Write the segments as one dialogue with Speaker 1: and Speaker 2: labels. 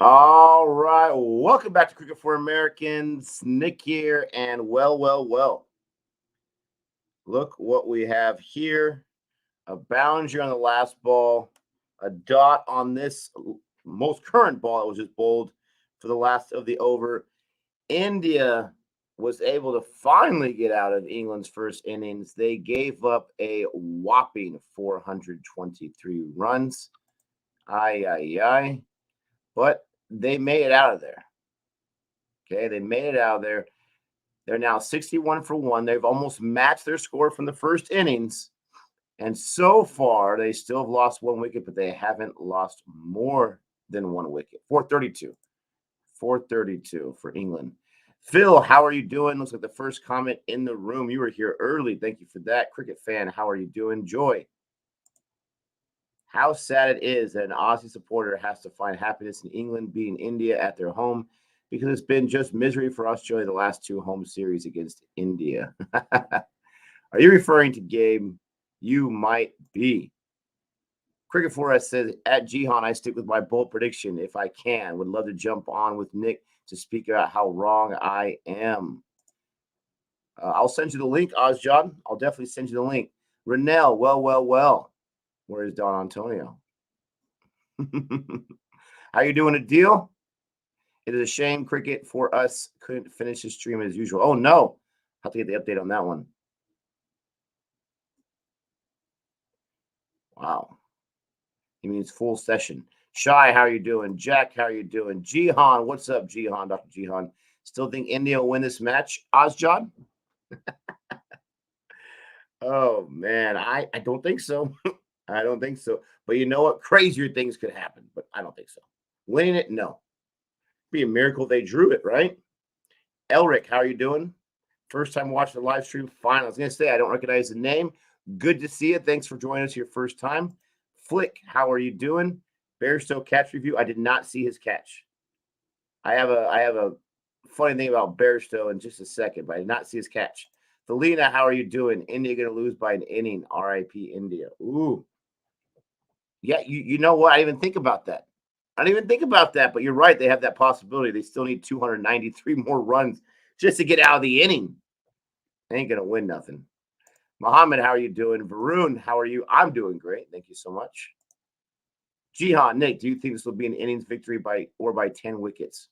Speaker 1: All right. Welcome back to Cricket for Americans. Nick here. And well. Look what we have here. A boundary on the last ball, a dot on this most current ball that was just bowled for the last of the over. India was able to finally get out of England's first innings. They gave up a whopping 423 runs. Aye. But they made it out of there. Okay, they made it out of there. They're now 61 for 1. They've almost matched their score from the first innings. And so far, they still have lost 1 wicket, but they haven't lost more than 1 wicket. 432. 432 for England. Phil, how are you doing? Looks like the first comment in the room. You were here early. Thank you for that. Cricket fan, how are you doing? Joy. How sad it is that an Aussie supporter has to find happiness in England beating India at their home, because it's been just misery for Australia the last 2 home series against India. Are you referring to Gabe? You might be. Cricket for us says, at Jihan, I stick with my bold prediction if I can. Would love to jump on with Nick to speak about how wrong I am. I'll send you the link, Ozjohn. I'll definitely send you the link. Renell, well. Where is Don Antonio? How you doing? A deal? It is a shame Cricket for us couldn't finish his stream as usual. Oh, no. Have to get the update on that one. Wow. He means full session. Shy, how are you doing? Jack, how are you doing? Jihan, what's up, Jihan? Dr. Jihan. Still think India will win this match? Ozjohn? Oh, man. I don't think so. I don't think so. But you know what? Crazier things could happen, but I don't think so. Winning it? No. Be a miracle they drew it, right? Elric, how are you doing? First time watching the live stream. Fine. I was going to say, I don't recognize the name. Good to see you. Thanks for joining us your first time. Flick, how are you doing? Bairstow catch review. I did not see his catch. I have a funny thing about Bairstow in just a second, but I did not see his catch. Felina, how are you doing? India going to lose by an inning. R.I.P. India. Ooh. Yeah, you know what? I didn't even think about that. But you're right. They have that possibility. They still need 293 more runs just to get out of the inning. They ain't going to win nothing. Mohammed, how are you doing? Varun, how are you? I'm doing great. Thank you so much. Jihan, Nick, do you think this will be an innings victory by 10 wickets?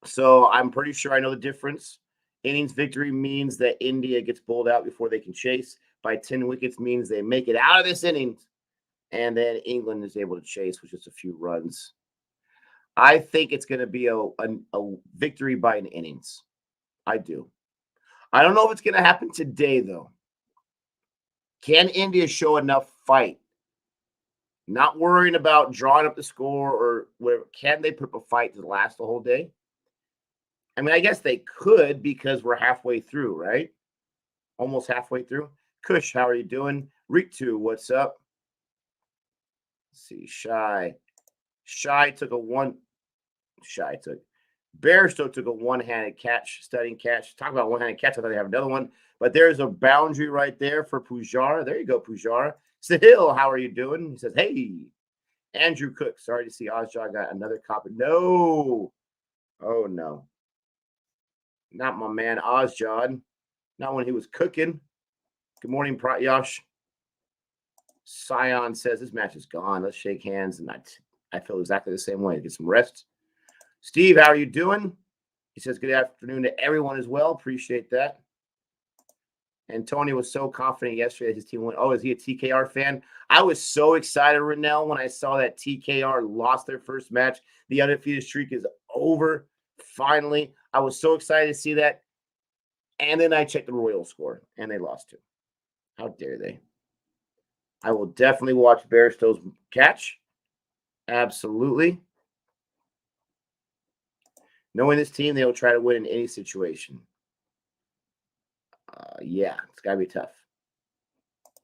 Speaker 1: So I'm pretty sure I know the difference. Innings victory means that India gets bowled out before they can chase. By 10 wickets means they make it out of this innings. And then England is able to chase with just a few runs. I think it's going to be a victory by an innings. I do. I don't know if it's going to happen today, though. Can India show enough fight? Not worrying about drawing up the score or whatever. Can they put up a fight to last the whole day? I mean, I guess they could, because we're halfway through, right? Almost halfway through. Kush, how are you doing? Ritu, what's up? Let's see, Bairstow took a one-handed catch, studying catch. Talk about one-handed catch. I thought they have another one. But there's a boundary right there for Pujara. There you go, Pujara. Sahil, how are you doing? He says, hey. Andrew Cook, sorry to see Ozjohn got another copy. No. Oh, no. Not my man, Ozjohn. Not when he was cooking. Good morning, Pratyash. Sion says, this match is gone. Let's shake hands. And I feel exactly the same way. Get some rest. Steve, how are you doing? He says, good afternoon to everyone as well. Appreciate that. And Tony was so confident yesterday that his team went. Oh, is he a TKR fan? I was so excited, Renell, when I saw that TKR lost their first match. The undefeated streak is over. Finally. I was so excited to see that. And then I checked the Royal score, and they lost 2. How dare they? I will definitely watch Bairstow's catch. Absolutely. Knowing this team, they will try to win in any situation. Yeah, it's got to be tough.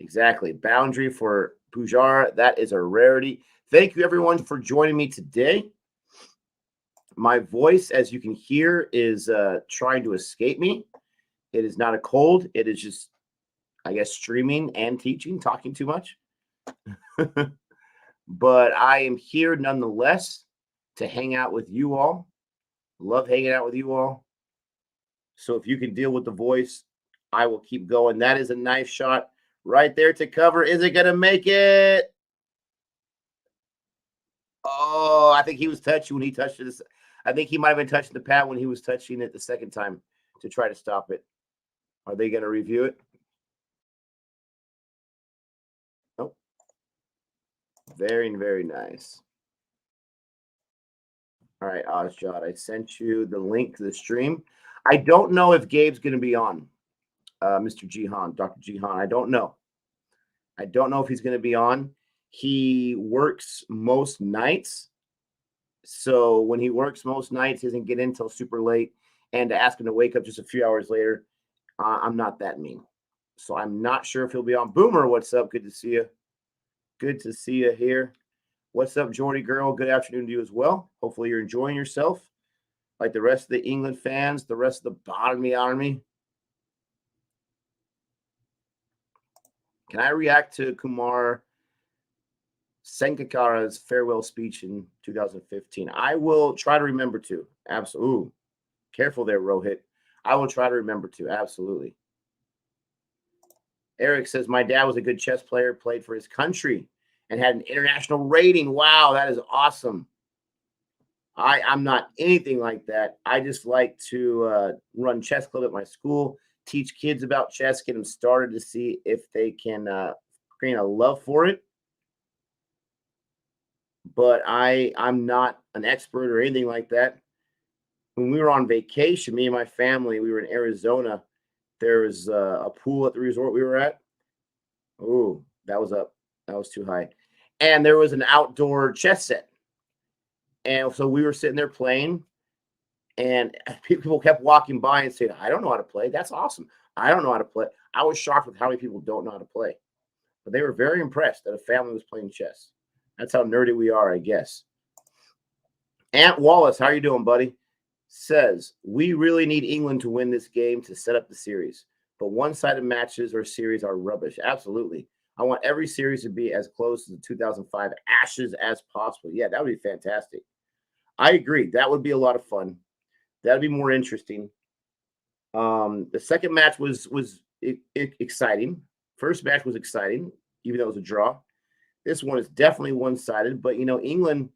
Speaker 1: Exactly. Boundary for Pujara. That is a rarity. Thank you, everyone, for joining me today. My voice, as you can hear, is trying to escape me. It is not a cold. It is just, I guess, streaming and teaching, talking too much. But I am here nonetheless. to hang out with you all. Love hanging out with you all. So if you can deal with the voice, I will keep going. That is a nice shot right there to cover. Is it going to make it? Oh, I think he was touchy when he touched it. I think he might have been touching the pad when he was touching it the second time to try to stop it. Are they going to review it? Nope. Very, very nice. All right, Ozjot, I sent you the link to the stream. I don't know if Gabe's going to be on, Mr. Jihan, Dr. Jihan. I don't know. I don't know if he's going to be on. He works most nights. So when he works most nights, he doesn't get in until super late. And to ask him to wake up just a few hours later, I'm not that mean. So I'm not sure if he'll be on. Boomer, what's up? Good to see you. Good to see you here. What's up, Jordy girl? Good afternoon to you as well. Hopefully you're enjoying yourself like the rest of the England fans, the rest of the Botany Army. Can I react to Kumar Sangakkara's farewell speech in 2015? I will try to remember to. Absolutely. Ooh, careful there, Rohit. I will try to remember to. Absolutely. Eric says, my dad was a good chess player, played for his country, and had an international rating. Wow, that is awesome. I'm not anything like that. I just like to run chess club at my school, teach kids about chess, get them started to see if they can gain a love for it. But I'm not an expert or anything like that. When we were on vacation, me and my family, we were in Arizona. There was a pool at the resort we were at. Oh, that was up. That was too high. And there was an outdoor chess set. And so we were sitting there playing, and people kept walking by and saying, I don't know how to play. That's awesome. I don't know how to play. I was shocked with how many people don't know how to play. But they were very impressed that a family was playing chess. That's how nerdy we are, I guess. Ant Wallace, how are you doing, buddy? Says, we really need England to win this game to set up the series. But one-sided matches or series are rubbish. Absolutely. I want every series to be as close to the 2005 Ashes as possible. Yeah, that would be fantastic. I agree. That would be a lot of fun. That would be more interesting. The second match was exciting. First match was exciting, even though it was a draw. This one is definitely one-sided. But, England,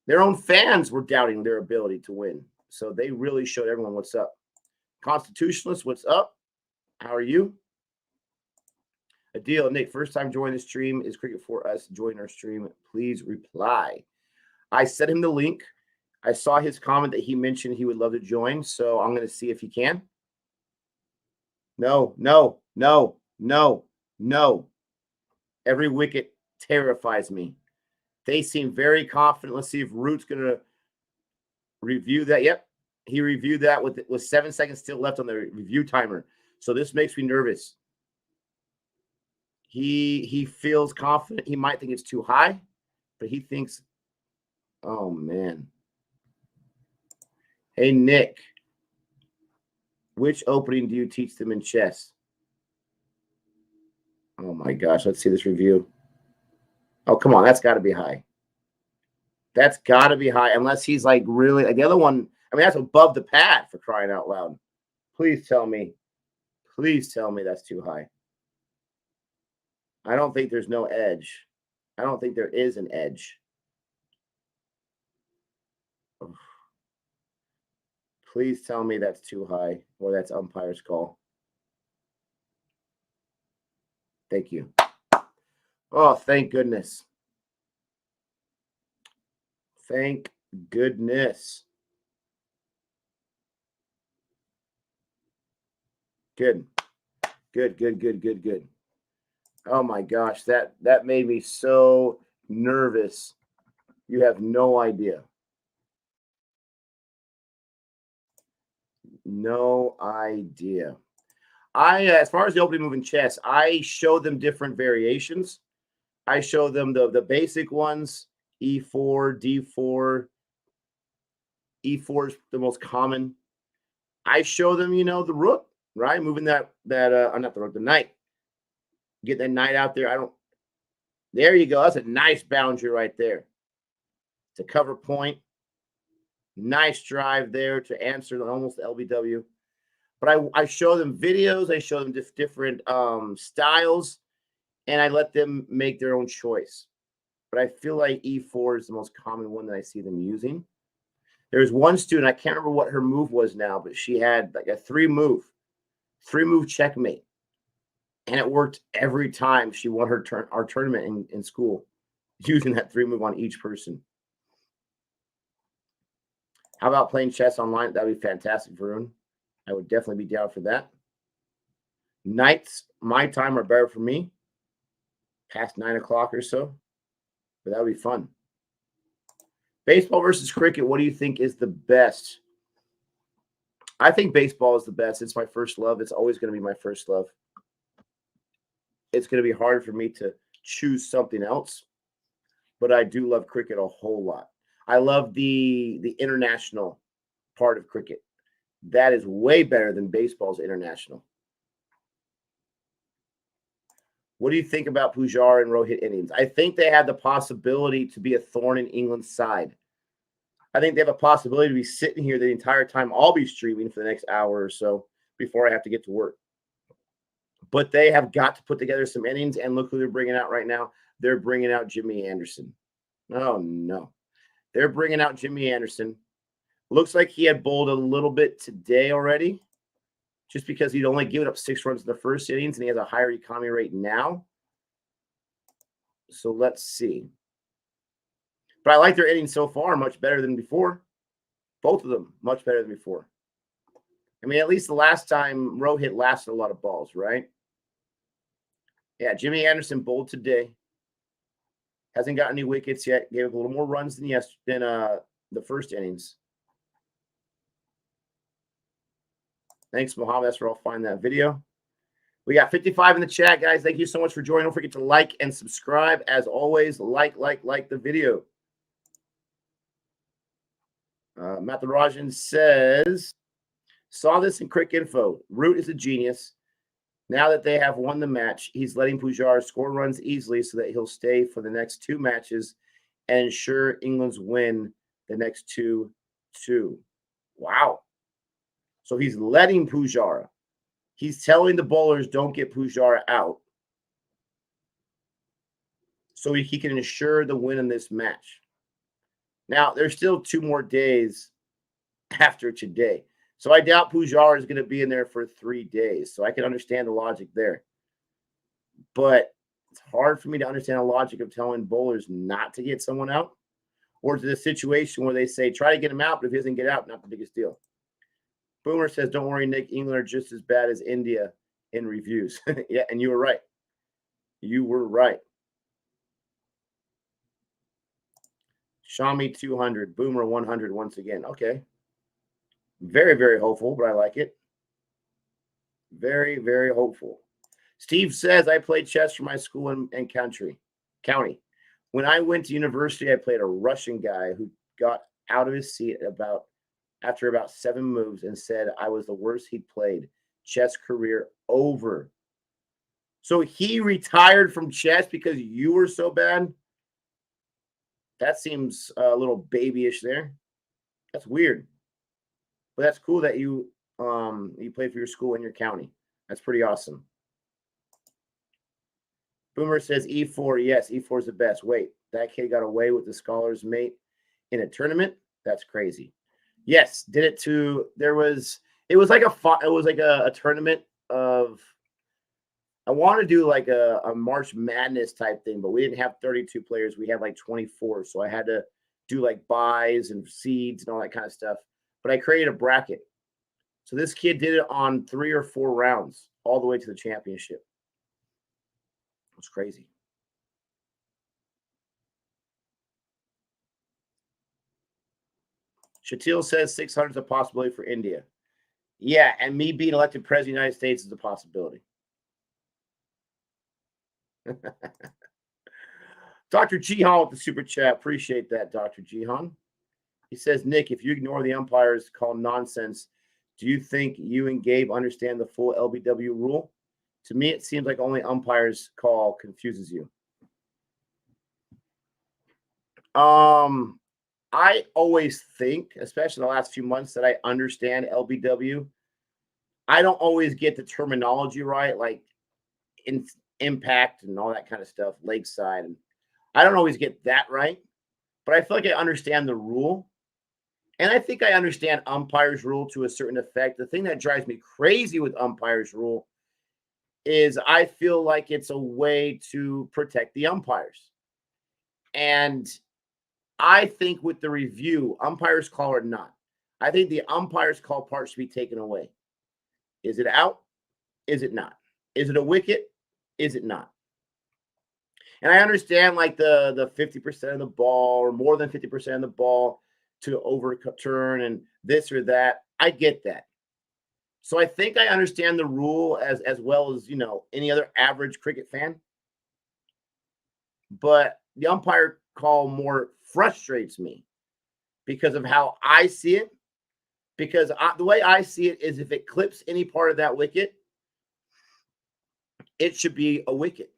Speaker 1: their own fans were doubting their ability to win. So they really showed everyone what's up. Constitutionalists, what's up? How are you? Adil, Nick, first time joining the stream. Is cricket for us? Join our stream. Please reply. I sent him the link. I saw his comment that he mentioned he would love to join. So I'm going to see if he can. No. Every wicket terrifies me. They seem very confident. Let's see if Root's going to review that. Yep. He reviewed that with 7 seconds still left on the review timer. So this makes me nervous. He feels confident. He might think it's too high, but he thinks, oh, man. Hey, Nick, which opening do you teach them in chess? Oh, my gosh. Let's see this review. Oh, come on. That's got to be high. That's got to be high, unless he's like really like the other one. I mean, that's above the pad, for crying out loud. Please tell me that's too high. I don't think there's no edge. I don't think there is an edge. Oh. Please tell me that's too high, or that's umpire's call. Thank you. Oh, thank goodness. Thank goodness. Good. Oh my gosh, that made me so nervous. You have no idea. No idea. As far as the opening move in chess, I show them different variations. I show them the basic ones, E4, D4. E4 is the most common. I show them, the rook, right? Moving not the rook, the knight. Get that knight out there. There you go. That's a nice boundary right there. It's a cover point. Nice drive there to answer almost the LBW. But I show them videos, I show them different styles, and I let them make their own choice. But I feel like E4 is the most common one that I see them using. There's one student, I can't remember what her move was now, but she had like a three move checkmate. And it worked every time she won our tournament in school using that three move on each person. How about playing chess online? That'd be fantastic, Varun. I would definitely be down for that. Nights, my time, are better for me, past 9 o'clock or so. But that would be fun. Baseball versus cricket, what do you think is the best? I think baseball is the best. It's my first love. It's always going to be my first love. It's going to be hard for me to choose something else, but I do love cricket a whole lot. I love the international part of cricket. That is way better than baseball's international. What do you think about Pujara and Rohit innings? I think they have the possibility to be a thorn in England's side. I think they have a possibility to be sitting here the entire time. I'll be streaming for the next hour or so before I have to get to work. But they have got to put together some innings, and look who they're bringing out right now. They're bringing out Jimmy Anderson. Oh, no. They're bringing out Jimmy Anderson. Looks like he had bowled a little bit today already, just because he'd only given up 6 runs in the first innings, and he has a higher economy rate now. So let's see. But I like their innings so far, much better than before. Both of them, much better than before. I mean, at least the last time Rohit lasted a lot of balls, right? Yeah, Jimmy Anderson bowled today. Hasn't got any wickets yet. Gave up a little more runs than the first innings. Thanks, Mohammed. That's where I'll find that video. We got 55 in the chat, guys. Thank you so much for joining. Don't forget to like and subscribe. As always, like the video. Matt Rajan says, saw this in Crick Info. Root is a genius. Now that they have won the match, he's letting Pujara score runs easily so that he'll stay for the next 2 matches and ensure England's win the next 2-2. Wow. So he's letting Pujara. He's telling the bowlers don't get Pujara out so he can ensure the win in this match. Now, there's still 2 more days after today. So I doubt Pujara is going to be in there for 3 days. So I can understand the logic there. But it's hard for me to understand the logic of telling bowlers not to get someone out, or to the situation where they say, try to get him out, but if he doesn't get out, not the biggest deal. Boomer says, don't worry, Nick, England are just as bad as India in reviews. Yeah, and you were right. You were right. Shami 200, Boomer 100 once again. Okay. Very, very hopeful, but I like it. Very, very hopeful. Steve says, I played chess for my school and county. When I went to university, I played a Russian guy who got out of his seat after about 7 moves and said I was the worst he'd played. Chess career over. So he retired from chess because you were so bad? That seems a little babyish there. That's weird. But that's cool that you played for your school and your county. That's pretty awesome. Boomer says E4. Yes, E4 is the best. Wait, that kid got away with the scholar's mate in a tournament? That's crazy. Yes, did it to it was like a tournament of, I want to do like a March Madness type thing, but we didn't have 32 players. We had like 24. So I had to do like buys and seeds and all that kind of stuff. But I created a bracket. So this kid did it on 3 or 4 rounds all the way to the championship. It was crazy. Shatil says 600 is a possibility for India. Yeah, and me being elected president of the United States is a possibility. Dr. Jihan with the super chat. Appreciate that, Dr. Jihan. He says, Nick, if you ignore the umpires call nonsense, do you think you and Gabe understand the full LBW rule? To me, it seems like only umpires call confuses you. I always think, especially in the last few months, that I understand LBW. I don't always get the terminology right, like in impact and all that kind of stuff, lakeside. And I don't always get that right, but I feel like I understand the rule. And I think I understand umpires' rule to a certain effect. The thing that drives me crazy with umpires' rule is I feel like it's a way to protect the umpires. And I think with the review, umpires call or not, I think the umpires call part should be taken away. Is it out? Is it not? Is it a wicket? Is it not? And I understand like the 50% of the ball or more than 50% of the ball to overturn and this or that. I get that. So I think I understand the rule as well as any other average cricket fan. But the umpire call more frustrates me because of how I see it. Because the way I see it is if it clips any part of that wicket, it should be a wicket.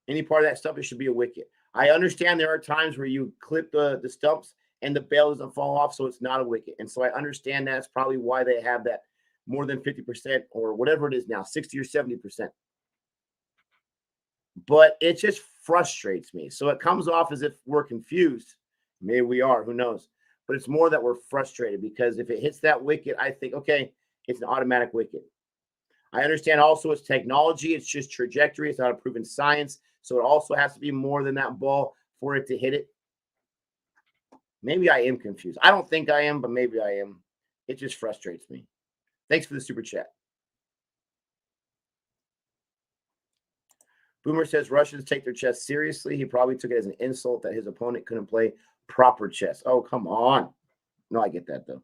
Speaker 1: Any part of that stuff, it should be a wicket. I understand there are times where you clip the stumps and the bail doesn't fall off, so it's not a wicket. And so I understand that's probably why they have that more than 50% or whatever it is now, 60 or 70%. But it just frustrates me. So it comes off as if we're confused. Maybe we are, who knows? But it's more that we're frustrated because if it hits that wicket, I think, okay, it's an automatic wicket. I understand also it's technology. It's just trajectory. It's not a proven science. So it also has to be more than that ball for it to hit it. Maybe I am confused. I don't think I am, but maybe I am. It just frustrates me. Thanks for the super chat. Boomer says Russians take their chess seriously. He probably took it as an insult that his opponent couldn't play proper chess. Oh, come on. No, I get that, though.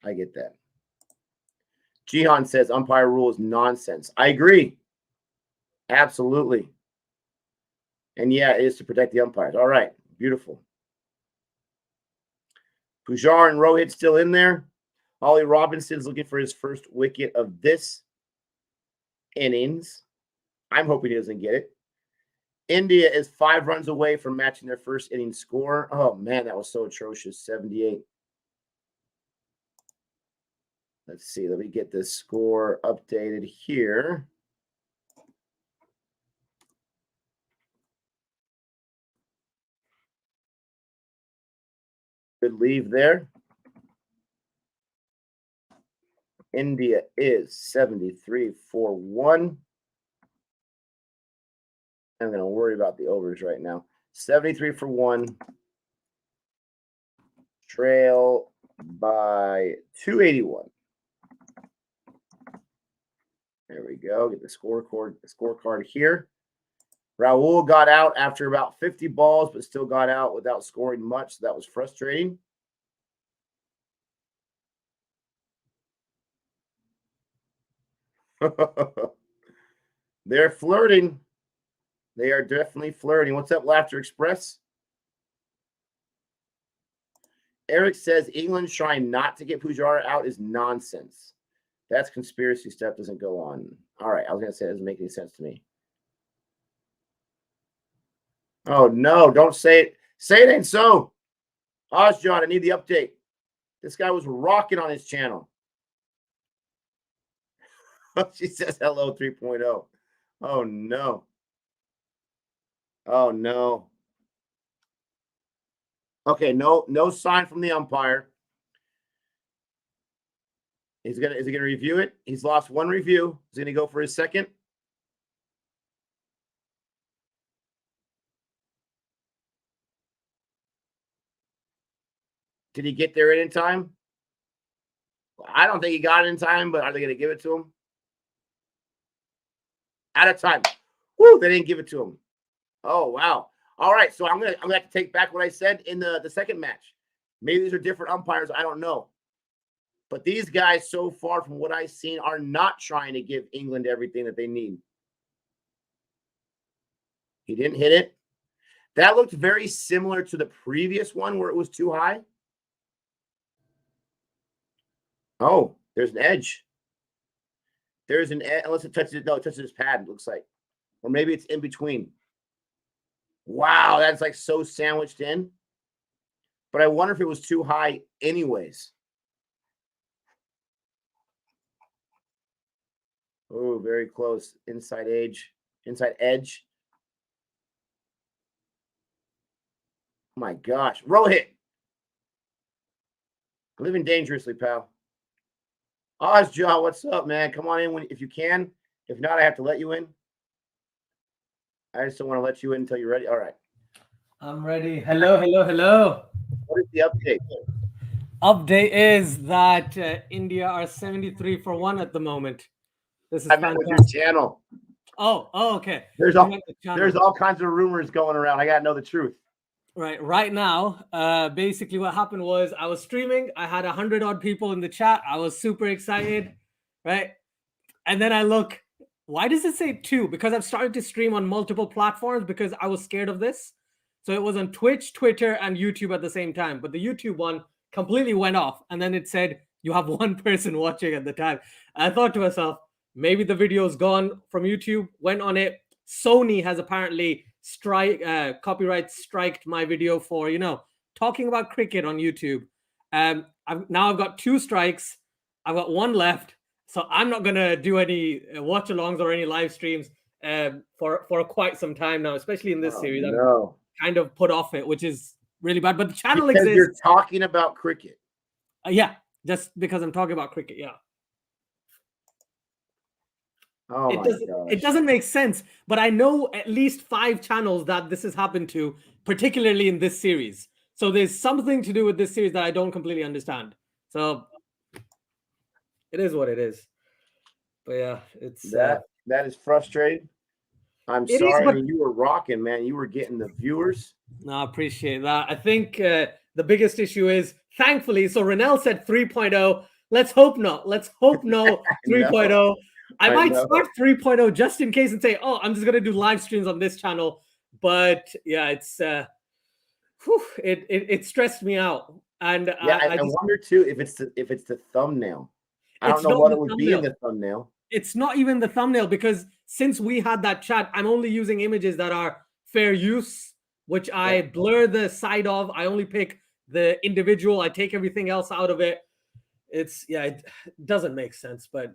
Speaker 1: I get that. Jihan says umpire rule is nonsense. I agree. Absolutely. And yeah, it is to protect the umpires. All right. Beautiful. Pujar and Rohit still in there. Ollie Robinson's looking for his first wicket of this innings. I'm hoping he doesn't get it. India is 5 runs away from matching their first inning score. Oh, man, that was so atrocious. 78. Let's see. Let me get this score updated here. Good leave there. India is 73 for 1. I'm going to worry about the overs right now. 73 for 1. Trail by 281. There we go. Get the scorecard here. Raul got out after about 50 balls, but still got out without scoring much. So that was frustrating. They're flirting. They are definitely flirting. What's up, Laughter Express? Eric says England trying not to get Pujara out is nonsense. That's conspiracy stuff. Doesn't go on. All right. I was going to say it doesn't make any sense to me. Oh, no. Don't say it. Say it ain't so. Ozjon, I need the update. This guy was rocking on his channel. She says hello 3.0. Oh, no. Oh, no. Okay, no sign from the umpire. Is he gonna review it? He's lost 1 review. Is he gonna go for his second? Did he get there in time? I don't think he got it in time, but are they gonna give it to him? Out of time. Woo, they didn't give it to him. Oh, wow. All right, so I'm gonna have to take back what I said in the second match. Maybe these are different umpires. I don't know. But these guys, so far from what I've seen, are not trying to give England everything that they need. He didn't hit it. That looked very similar to the previous one where it was too high. Oh, there's an edge. There's an edge, unless it touches it. No, it touches his pad, it looks like. Or maybe it's in between. Wow, that's like so sandwiched in. but I wonder if it was too high anyways. Oh, very close. Inside edge. Oh my gosh. Rohit. Living dangerously, pal. Ozja, what's up, man? Come on in if you can. If not, I have to let you in. I just don't want to let you in until you're ready. All right.
Speaker 2: I'm ready. Hello.
Speaker 1: What is the update?
Speaker 2: Update is that India are 73-1 at the moment. This is
Speaker 1: I meant with your
Speaker 2: fantastic.
Speaker 1: channel.
Speaker 2: Oh, okay.
Speaker 1: There's all kinds of rumors going around. I gotta know the truth.
Speaker 2: Right now, basically what happened was I was streaming. I had 100 odd people in the chat. I was super excited, right? And then I look, why does it say 2? Because I've started to stream on multiple platforms because I was scared of this. So it was on Twitch, Twitter, and YouTube at the same time. But the YouTube one completely went off. And then it said, you have one person watching at the time. I thought to myself, maybe the video's gone from YouTube, went on it. Sony has apparently copyright striked my video for, talking about cricket on YouTube. I've got 2 strikes. I've got 1 left. So I'm not going to do any watch-alongs or any live streams for quite some time now, especially in this series.
Speaker 1: No.
Speaker 2: I'm kind of put off it, which is really bad. But the channel
Speaker 1: because
Speaker 2: exists.
Speaker 1: You're talking about cricket.
Speaker 2: Yeah, just because I'm talking about cricket, yeah.
Speaker 1: Oh
Speaker 2: it doesn't make sense, but I know at least 5 channels that this has happened to, particularly in this series. So there's something to do with this series that I don't completely understand. So it is what it is. But yeah, it's
Speaker 1: that is frustrating. I'm sorry. But you were rocking, man. You were getting the viewers.
Speaker 2: No, I appreciate that. I think the biggest issue is, thankfully, so Renell said 3.0. Let's hope not. Let's hope no 3.0. I might start 3.0 just in case and say, oh, I'm just going to do live streams on this channel. But yeah, it's it stressed me out. And
Speaker 1: yeah, I wonder too if it's the thumbnail. I don't know what it would be in the thumbnail.
Speaker 2: It's not even the thumbnail, because since we had that chat, I'm only using images that are fair use, which I blur the side of. I only pick the individual. I take everything else out of it. It doesn't make sense. But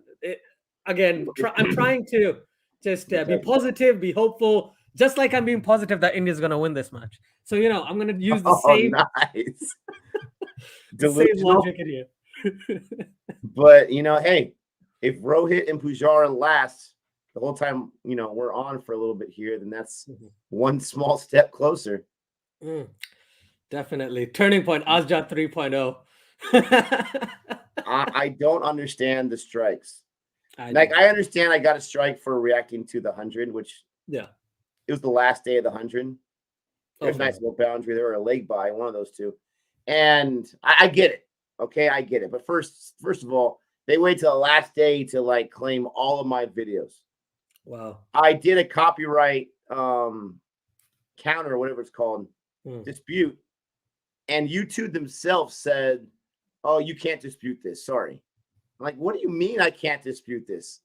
Speaker 2: I'm trying to just be positive, be hopeful, just like I'm being positive that India's going to win this match. So, I'm going to use the same, the same logic in here.
Speaker 1: But, hey, if Rohit and Pujara last the whole time, we're on for a little bit here, then that's one small step closer.
Speaker 2: Definitely. Turning point, Ozja 3.0.
Speaker 1: I don't understand the strikes. I understand I got a strike for reacting to the 100, which it was the last day of the 100. There's a nice little boundary there, or a leg by, one of those two. And I get it. Okay, I get it. But first of all, they wait till the last day to claim all of my videos.
Speaker 2: Wow.
Speaker 1: I did a copyright counter, or whatever it's called, dispute. And YouTube themselves said, oh, you can't dispute this. Sorry. I'm like, what do you mean I can't dispute this?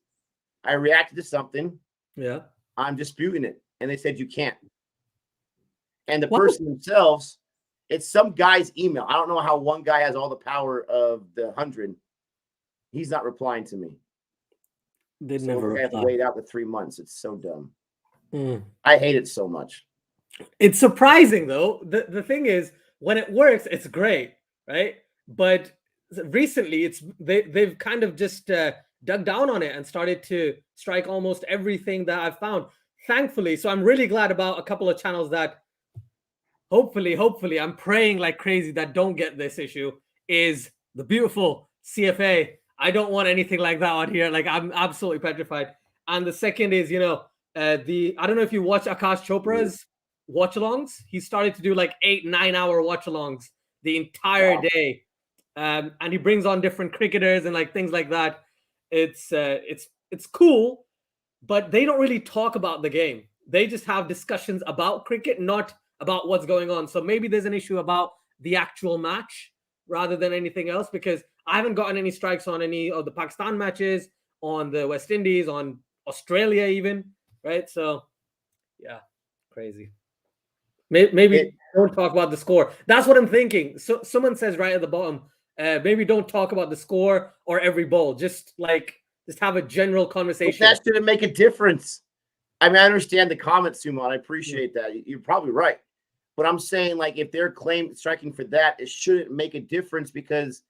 Speaker 1: I reacted to something.
Speaker 2: Yeah.
Speaker 1: I'm disputing it. And they said you can't. And the person themselves, it's some guy's email. I don't know how one guy has all the power of the 100. He's not replying to me.
Speaker 2: They never
Speaker 1: have to wait out the 3 months. It's so dumb. I hate it so much.
Speaker 2: It's surprising, though. The thing is, when it works, it's great, right? But recently, they've kind of just dug down on it and started to strike almost everything that I've found. Thankfully, so I'm really glad about a couple of channels that hopefully, I'm praying like crazy that don't get this issue, is the beautiful CFA. I don't want anything like that on here. I'm absolutely petrified. And the second is, I don't know if you watch Akash Chopra's watch-alongs. He started to do 8-9 hour watch-alongs the entire day. And he brings on different cricketers and things like that. It's cool, but they don't really talk about the game. They just have discussions about cricket, not about what's going on. So maybe there's an issue about the actual match rather than anything else, because I haven't gotten any strikes on any of the Pakistan matches, on the West Indies, on Australia even, right? So, yeah, crazy. Maybe don't talk about the score. That's what I'm thining. So someone says right at the bottom, maybe don't talk about the score or every bowl. Just have a general conversation.
Speaker 1: That shouldn't make a difference. I mean, I understand the comment, Suman. I appreciate that. You're probably right. But I'm saying, like, if they're striking for that, it shouldn't make a difference because,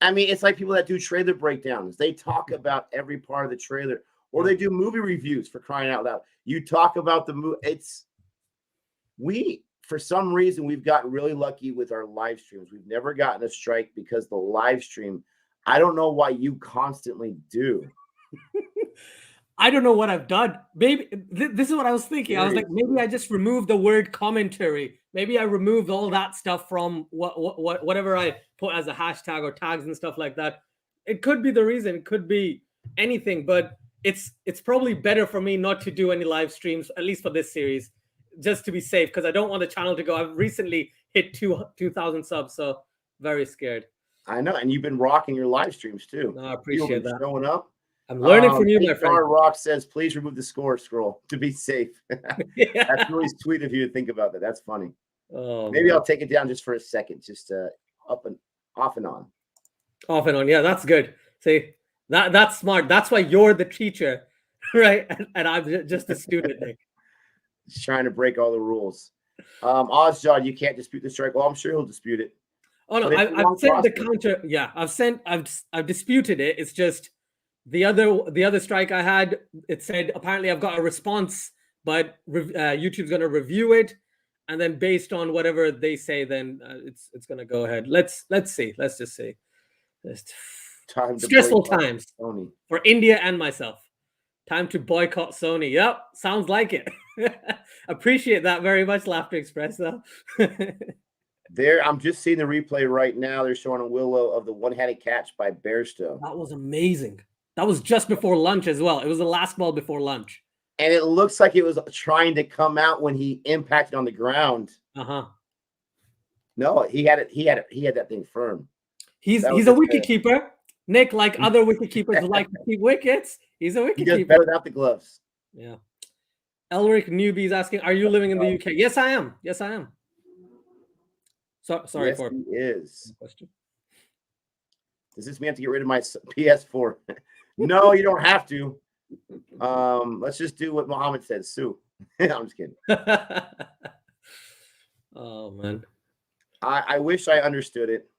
Speaker 1: I mean, it's like people that do trailer breakdowns. They talk about every part of the trailer, or they do movie reviews, for crying out loud. You talk about the movie. For some reason, we've gotten really lucky with our live streams. We've never gotten a strike because the live stream, I don't know why you constantly do.
Speaker 2: I don't know what I've done. Maybe this is what I was thinking. I was like, maybe I just removed the word commentary. Maybe I removed all that stuff from whatever I put as a hashtag or tags and stuff like that. It could be the reason. It could be anything, but it's probably better for me not to do any live streams, at least for this series, just to be safe, because I don't want the channel to go. I've recently hit 2,000 subs, so very scared.
Speaker 1: I know, and you've been rocking your live streams too.
Speaker 2: No, I appreciate that.
Speaker 1: Showing up.
Speaker 2: I'm learning from you, my friend.
Speaker 1: Rock says, please remove the score scroll to be safe. That's really sweet of you to think about that. That's funny.
Speaker 2: Oh,
Speaker 1: maybe I'll take it down just for a second, just off and on.
Speaker 2: Off and on. Yeah, that's good. See, that's smart. That's why you're the teacher, right? And I'm just a student, Nick.
Speaker 1: Just trying to break all the rules. Ozjod, you can't dispute the strike. Well, I'm sure he'll dispute it.
Speaker 2: Oh no, I've sent the counter. Yeah, I've disputed it. It's just the other strike I had. It said apparently I've got a response, but YouTube's going to review it, and then based on whatever they say, then it's going to go ahead. Let's see. Let's just see. Stressful times for India and myself. Time to boycott Sony. Yep, sounds like it. Appreciate that very much, Laughter Express, though.
Speaker 1: I'm just seeing the replay right now. They're showing a Willow of the one-handed catch by Bairstow.
Speaker 2: That was amazing. That was just before lunch as well. It was the last ball before lunch.
Speaker 1: And it looks like it was trying to come out when he impacted on the ground. No, he had that thing firm.
Speaker 2: He's a wicket keeper. Nick, like other wicket keepers who like to keep wickets, he's a wicket keeper.
Speaker 1: Better without the gloves.
Speaker 2: Yeah. Elric Newbie is asking, are you living in the UK? Yes, I am. Yes, I am. Sorry for
Speaker 1: he is.
Speaker 2: Question.
Speaker 1: Does this mean I have to get rid of my PS4? No, you don't have to. Let's just do what Muhammad said. Sue. I'm just kidding.
Speaker 2: Oh man.
Speaker 1: I wish I understood it.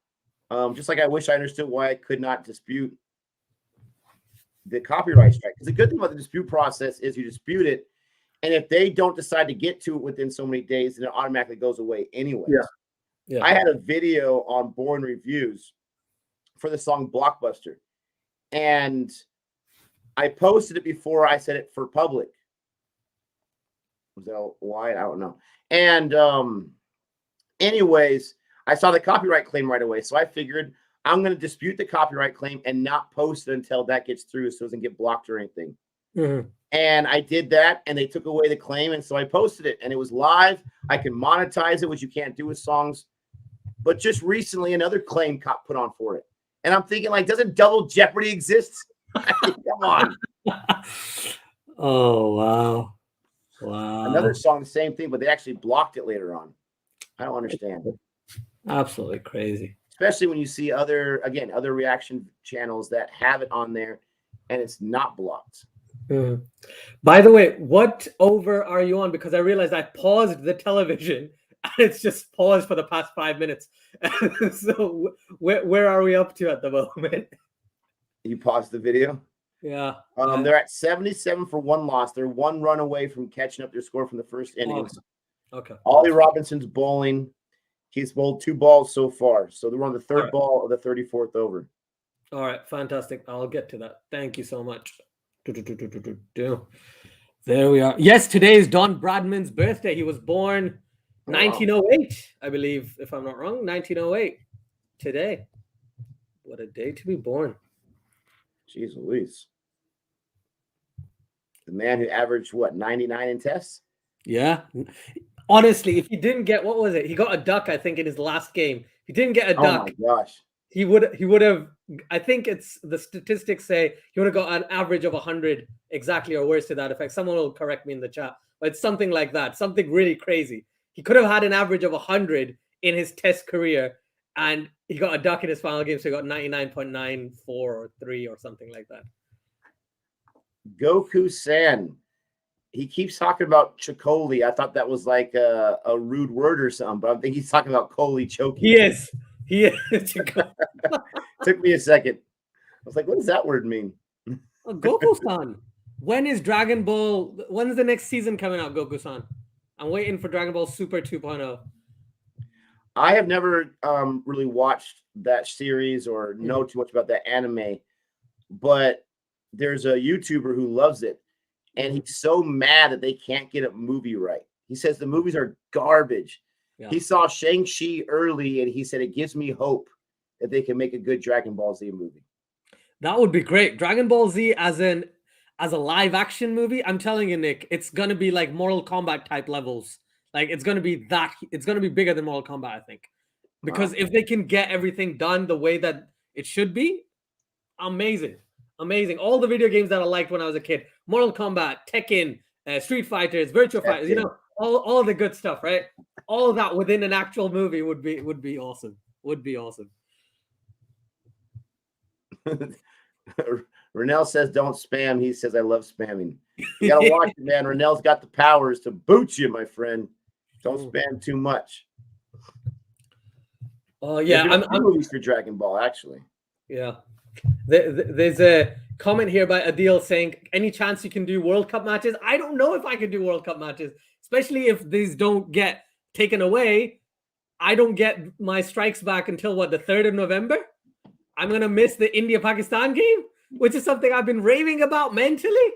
Speaker 1: Just like I wish I understood why I could not dispute the copyright strike. Because the good thing about the dispute process is you dispute it, and if they don't decide to get to it within so many days, then it automatically goes away anyway.
Speaker 2: Yeah.
Speaker 1: I had a video on Born Reviews for the song Blockbuster, and I posted it before I said it for public. Was that why? I don't know. And anyways, I saw the copyright claim right away, so I figured I'm going to dispute the copyright claim and not post it until that gets through, so it doesn't get blocked or anything.
Speaker 2: Mm-hmm.
Speaker 1: And I did that, and they took away the claim, and so I posted it, and it was live. I can monetize it, which you can't do with songs. But just recently, another claim got put on for it, and I'm thinking, like, doesn't double jeopardy exist? Come on.
Speaker 2: Oh wow.
Speaker 1: Another song, the same thing, but they actually blocked it later on. I don't understand.
Speaker 2: Absolutely crazy.
Speaker 1: Especially when you see other reaction channels that have it on there and it's not blocked.
Speaker 2: Mm. By the way, what over are you on? Because I realized I paused the television and it's just paused for the past 5 minutes. So where are we up to at the moment?
Speaker 1: You paused the video?
Speaker 2: Yeah.
Speaker 1: They're at 77 for one loss. They're 1 run away from catching up their score from the first innings.
Speaker 2: Okay.
Speaker 1: Ollie Robinson's bowling. He's bowled 2 balls so far. So they're on the third ball of the 34th over.
Speaker 2: All right. Fantastic. I'll get to that. Thank you so much. There we are. Yes, today is Don Bradman's birthday. He was born 1908, I believe, if I'm not wrong. 1908. Today. What a day to be born.
Speaker 1: Jeez Louise. The man who averaged, 99 in tests?
Speaker 2: Yeah. Honestly, if he didn't get, what was it? He got a duck, I think, in his last game. He didn't get a duck.
Speaker 1: Oh, my gosh.
Speaker 2: He would have, I think it's the statistics say he would have got an average of 100 exactly or worse to that effect. Someone will correct me in the chat. It's something like that, something really crazy. He could have had an average of 100 in his test career, and he got a duck in his final game, so he got 99.94 or 3 or something like that.
Speaker 1: Goku-san. He keeps talking about Chocoli. I thought that was like a rude word or something, but I think he's talking about Coley choking.
Speaker 2: He is. He is.
Speaker 1: Took me a second. I was like, what does that word mean?
Speaker 2: Oh, Goku-san. When is Dragon Ball? When is the next season coming out, Goku-san? I'm waiting for Dragon Ball Super 2.0.
Speaker 1: I have never really watched that series or know too much about that anime, but there's a YouTuber who loves it, and he's so mad that they can't get a movie right. He says the movies are garbage. Yeah. He saw Shang-Chi early, and he said it gives me hope that they can make a good Dragon Ball Z movie.
Speaker 2: That would be great. Dragon Ball Z as a live action movie, I'm telling you, Nick, it's gonna be like Mortal Kombat type levels. Like it's gonna be bigger than Mortal Kombat, I think. Because if they can get everything done the way that it should be, amazing. Amazing. All the video games that I liked when I was a kid, Mortal Kombat, Tekken, Street Fighters, Virtua Fighters, you know, all the good stuff, right? All of that within an actual movie would be awesome. Would be awesome.
Speaker 1: Renell says don't spam. He says I love spamming. You gotta watch it, man. Renell's got the powers to boot you, my friend. Don't spam too much.
Speaker 2: Oh yeah,
Speaker 1: I'm movies for Dragon Ball, actually.
Speaker 2: Yeah, there's a comment here by Adil saying, "Any chance you can do World Cup matches?" I don't know if I can do World Cup matches, especially if these don't get taken away. I don't get my strikes back until what, the 3rd of November. I'm gonna miss the India-Pakistan game, which is something I've been raving about mentally.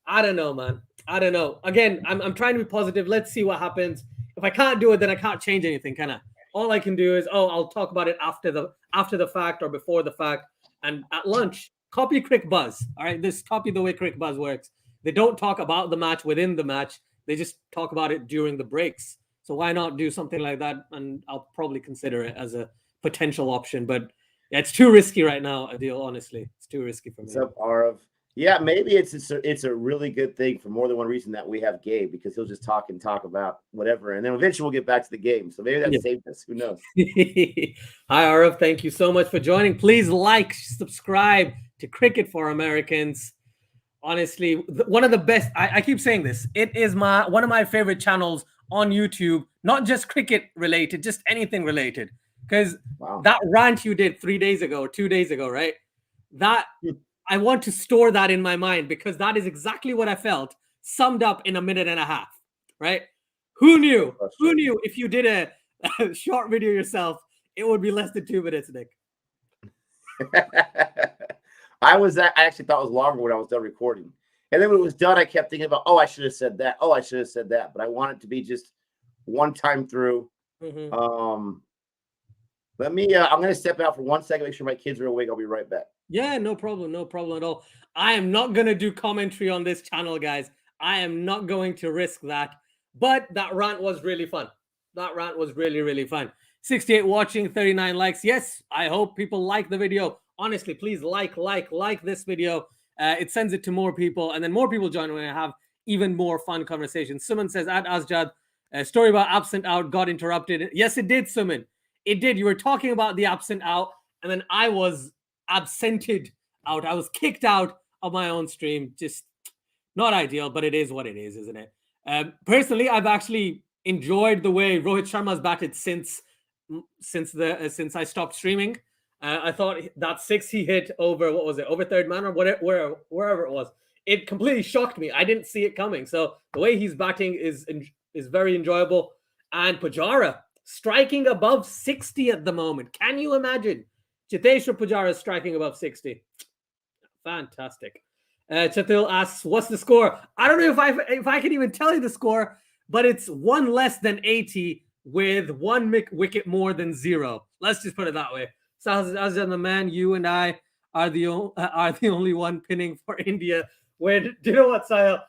Speaker 2: I don't know, man. I don't know. Again, I'm trying to be positive. Let's see what happens. If I can't do it, then I can't change anything, can I? All I can do is, I'll talk about it after the fact or before the fact, and at lunch. Copy Crick Buzz. All right, copy the way Crick Buzz works. They don't talk about the match within the match. They just talk about it during the breaks. So why not do something like that? And I'll probably consider it as a potential option. But yeah, it's too risky right now, Adil. Honestly, it's too risky for me.
Speaker 1: What's up, Arav? Yeah, maybe it's a really good thing for more than one reason that we have Gabe, because he'll just talk about whatever, and then eventually we'll get back to the game. So maybe that saved us. Who knows?
Speaker 2: Hi, Arav. Thank you so much for joining. Please like, subscribe to Cricket for Americans. Honestly, one of the best. I keep saying this. It is one of my favorite channels on YouTube. Not just cricket related, just anything related. Because that rant you did 3 days ago or 2 days ago, right? That. I want to store that in my mind, because that is exactly what I felt summed up in a minute and a half, right? Who knew? Who knew if you did a short video yourself, it would be less than 2 minutes, Nick?
Speaker 1: I actually thought it was longer when I was done recording. And then when it was done, I kept thinking about, I should have said that. I should have said that. But I want it to be just one time through. I'm going to step out for 1 second, make sure my kids are awake. I'll be right back.
Speaker 2: Yeah, no problem. No problem at all. I am not going to do commentary on this channel, guys. I am not going to risk that. But that rant was really fun. That rant was really, really fun. 68 watching, 39 likes. Yes, I hope people like the video. Honestly, please like this video. It sends it to more people, and then more people join when I have even more fun conversations. Suman says, at Asjad, a story about absent out got interrupted. Yes, it did, Suman. It did. You were talking about the absent out, and then I was absented out. I was kicked out of my own stream. Just not ideal, but it is what it is, isn't it? Personally, I've actually enjoyed the way Rohit Sharma's batted since I stopped streaming. I thought that 6 he hit over, what was it, over third man or whatever, wherever it was, it completely shocked me. I didn't see it coming. So the way he's batting is very enjoyable. And Pujara striking above 60 at the moment. Can you imagine? Chiteshwar Pujara is striking above 60. Fantastic. Chatil asks, what's the score? I don't know if I can even tell you the score, but it's 1 less than 80 with 1 wicket more than 0. Let's just put it that way. So as the man, you and I are the only one pinning for India. Do you know what, Sahil?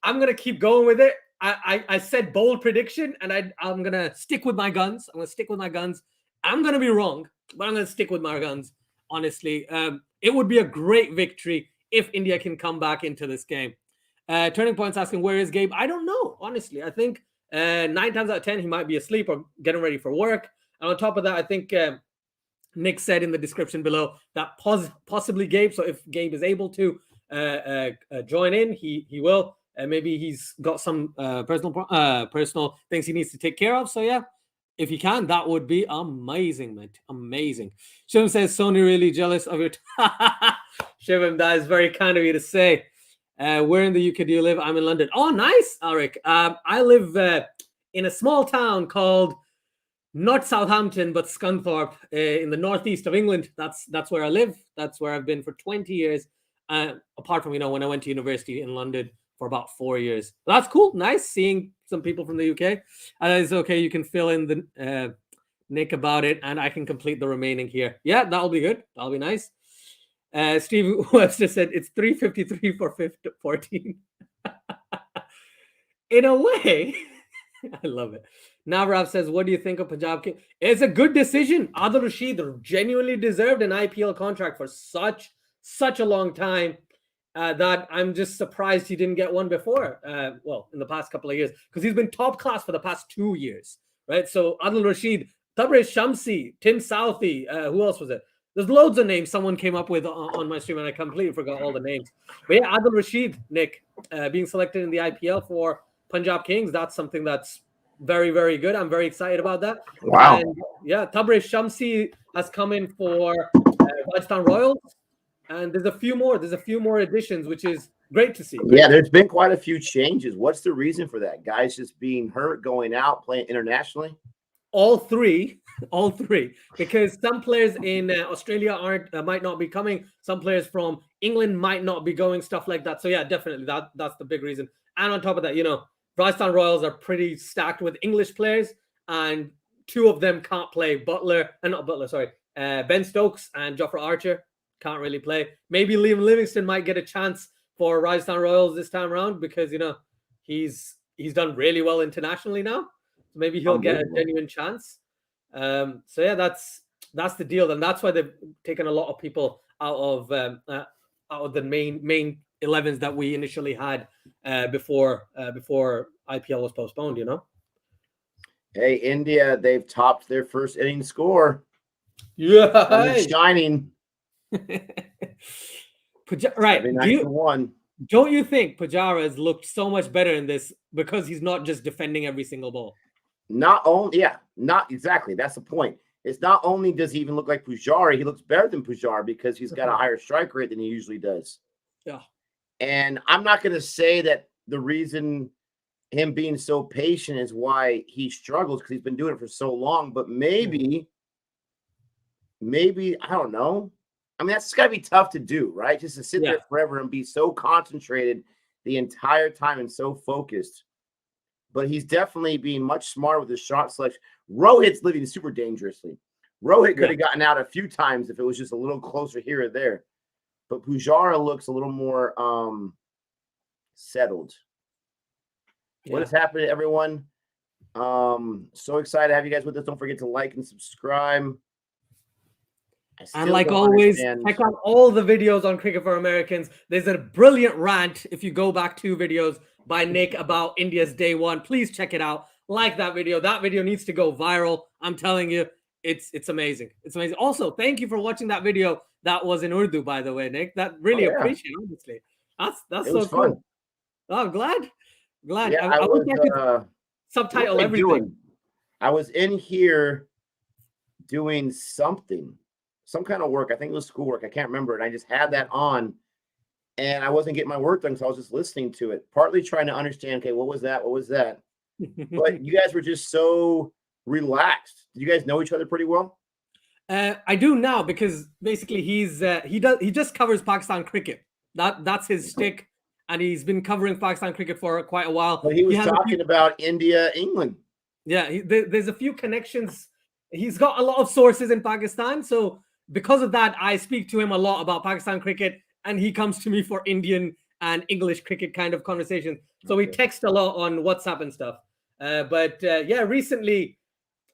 Speaker 2: I'm gonna keep going with it. I said bold prediction, and I'm gonna stick with my guns. I'm gonna be wrong, but I'm going to stick with my guns, honestly. It would be a great victory if India can come back into this game. Turning Point's asking, where is Gabe? I don't know, honestly. I think 9 times out of 10, he might be asleep or getting ready for work. And on top of that, I think Nick said in the description below that possibly Gabe. So if Gabe is able to join in, he will. Maybe he's got some personal things he needs to take care of. So yeah, if you can, that would be amazing, mate. Amazing. Shivam says, Sony really jealous of your Shivam, that is very kind of you to say. Where in the UK do you live? I'm in London. Oh, nice, Arik. I live in a small town called not Southampton, but Scunthorpe in the northeast of England. That's where I live. That's where I've been for 20 years. Apart from, when I went to university in London for about 4 years. That's cool. Nice seeing some people from the UK. It's okay. You can fill in the Nick about it, and I can complete the remaining here. Yeah, that'll be good. That'll be nice. Steve Webster said it's 3:53 for 14. In a way, I love it. Navrav says, what do you think of Punjab King? It's a good decision. Adil Rashid genuinely deserved an IPL contract for such a long time that I'm just surprised he didn't get one before. In the past couple of years, because he's been top class for the past 2 years, right? So Adil Rashid, Tabriz Shamsi, Tim Southey, who else was it? There's loads of names someone came up with on my stream, and I completely forgot all the names. But yeah, Adil Rashid, Nick, being selected in the IPL for Punjab Kings, that's something that's very, very good. I'm very excited about that.
Speaker 1: Wow.
Speaker 2: And yeah, Tabriz Shamsi has come in for Rajasthan Royals, and there's a few more additions, which is great to see.
Speaker 1: Yeah, there's been quite a few changes. What's the reason for that? Guys just being hurt, going out, playing internationally?
Speaker 2: All three, because some players in Australia might not be coming. Some players from England might not be going, stuff like that. So yeah, definitely that's the big reason. And on top of that, Rajasthan Royals are pretty stacked with English players, and 2 of them can't play. Ben Stokes and Jofra Archer can't really play. Maybe Liam Livingston might get a chance for Rajasthan Royals this time around because he's done really well internationally now. So maybe he'll get a genuine chance. So yeah, that's the deal, and that's why they've taken a lot of people out of the main 11s that we initially had before IPL was postponed.
Speaker 1: Hey, India, they've topped their first inning score.
Speaker 2: Yeah,
Speaker 1: shining.
Speaker 2: Right.
Speaker 1: One.
Speaker 2: Don't you think Pujara has looked so much better in this because he's not just defending every single ball?
Speaker 1: Not exactly. That's the point. It's not only does he even look like Pujara, he looks better than Pujara because he's got a higher strike rate than he usually does.
Speaker 2: Yeah.
Speaker 1: And I'm not going to say that the reason him being so patient is why he struggles because he's been doing it for so long, but maybe, I don't know. I mean, that's got to be tough to do, right? Just to sit there forever and be so concentrated the entire time and so focused. But he's definitely being much smarter with his shot selection. Rohit's living super dangerously. Rohit could have gotten out a few times if it was just a little closer here or there. But Pujara looks a little more settled. What is happening, everyone? So excited to have you guys with us. Don't forget to like and subscribe.
Speaker 2: And like always, check out all the videos on Cricket for Americans. There's a brilliant rant, if you go back 2 videos, by Nick about India's day one. Please check it out. Like that video. That video needs to go viral. I'm telling you, it's amazing. It's amazing. Also, thank you for watching that video. That was in Urdu, by the way, Nick. That really appreciate it, honestly. That's so cool. Fun. Oh, I'm glad.
Speaker 1: Yeah, I wish I could
Speaker 2: subtitle everything.
Speaker 1: I was in here doing some kind of work. I think it was schoolwork. I can't remember. And I just had that on and I wasn't getting my work done. So I was just listening to it, partly trying to understand, okay, what was that? What was that? But you guys were just so relaxed. Did you guys know each other pretty well?
Speaker 2: I do now because basically he just covers Pakistan cricket. That's his stick. And he's been covering Pakistan cricket for quite a while.
Speaker 1: But he was talking about India, England.
Speaker 2: Yeah, there's a few connections. He's got a lot of sources in Pakistan. So because of that, I speak to him a lot about Pakistan cricket. And he comes to me for Indian and English cricket kind of conversation. So we text a lot on WhatsApp and stuff. Recently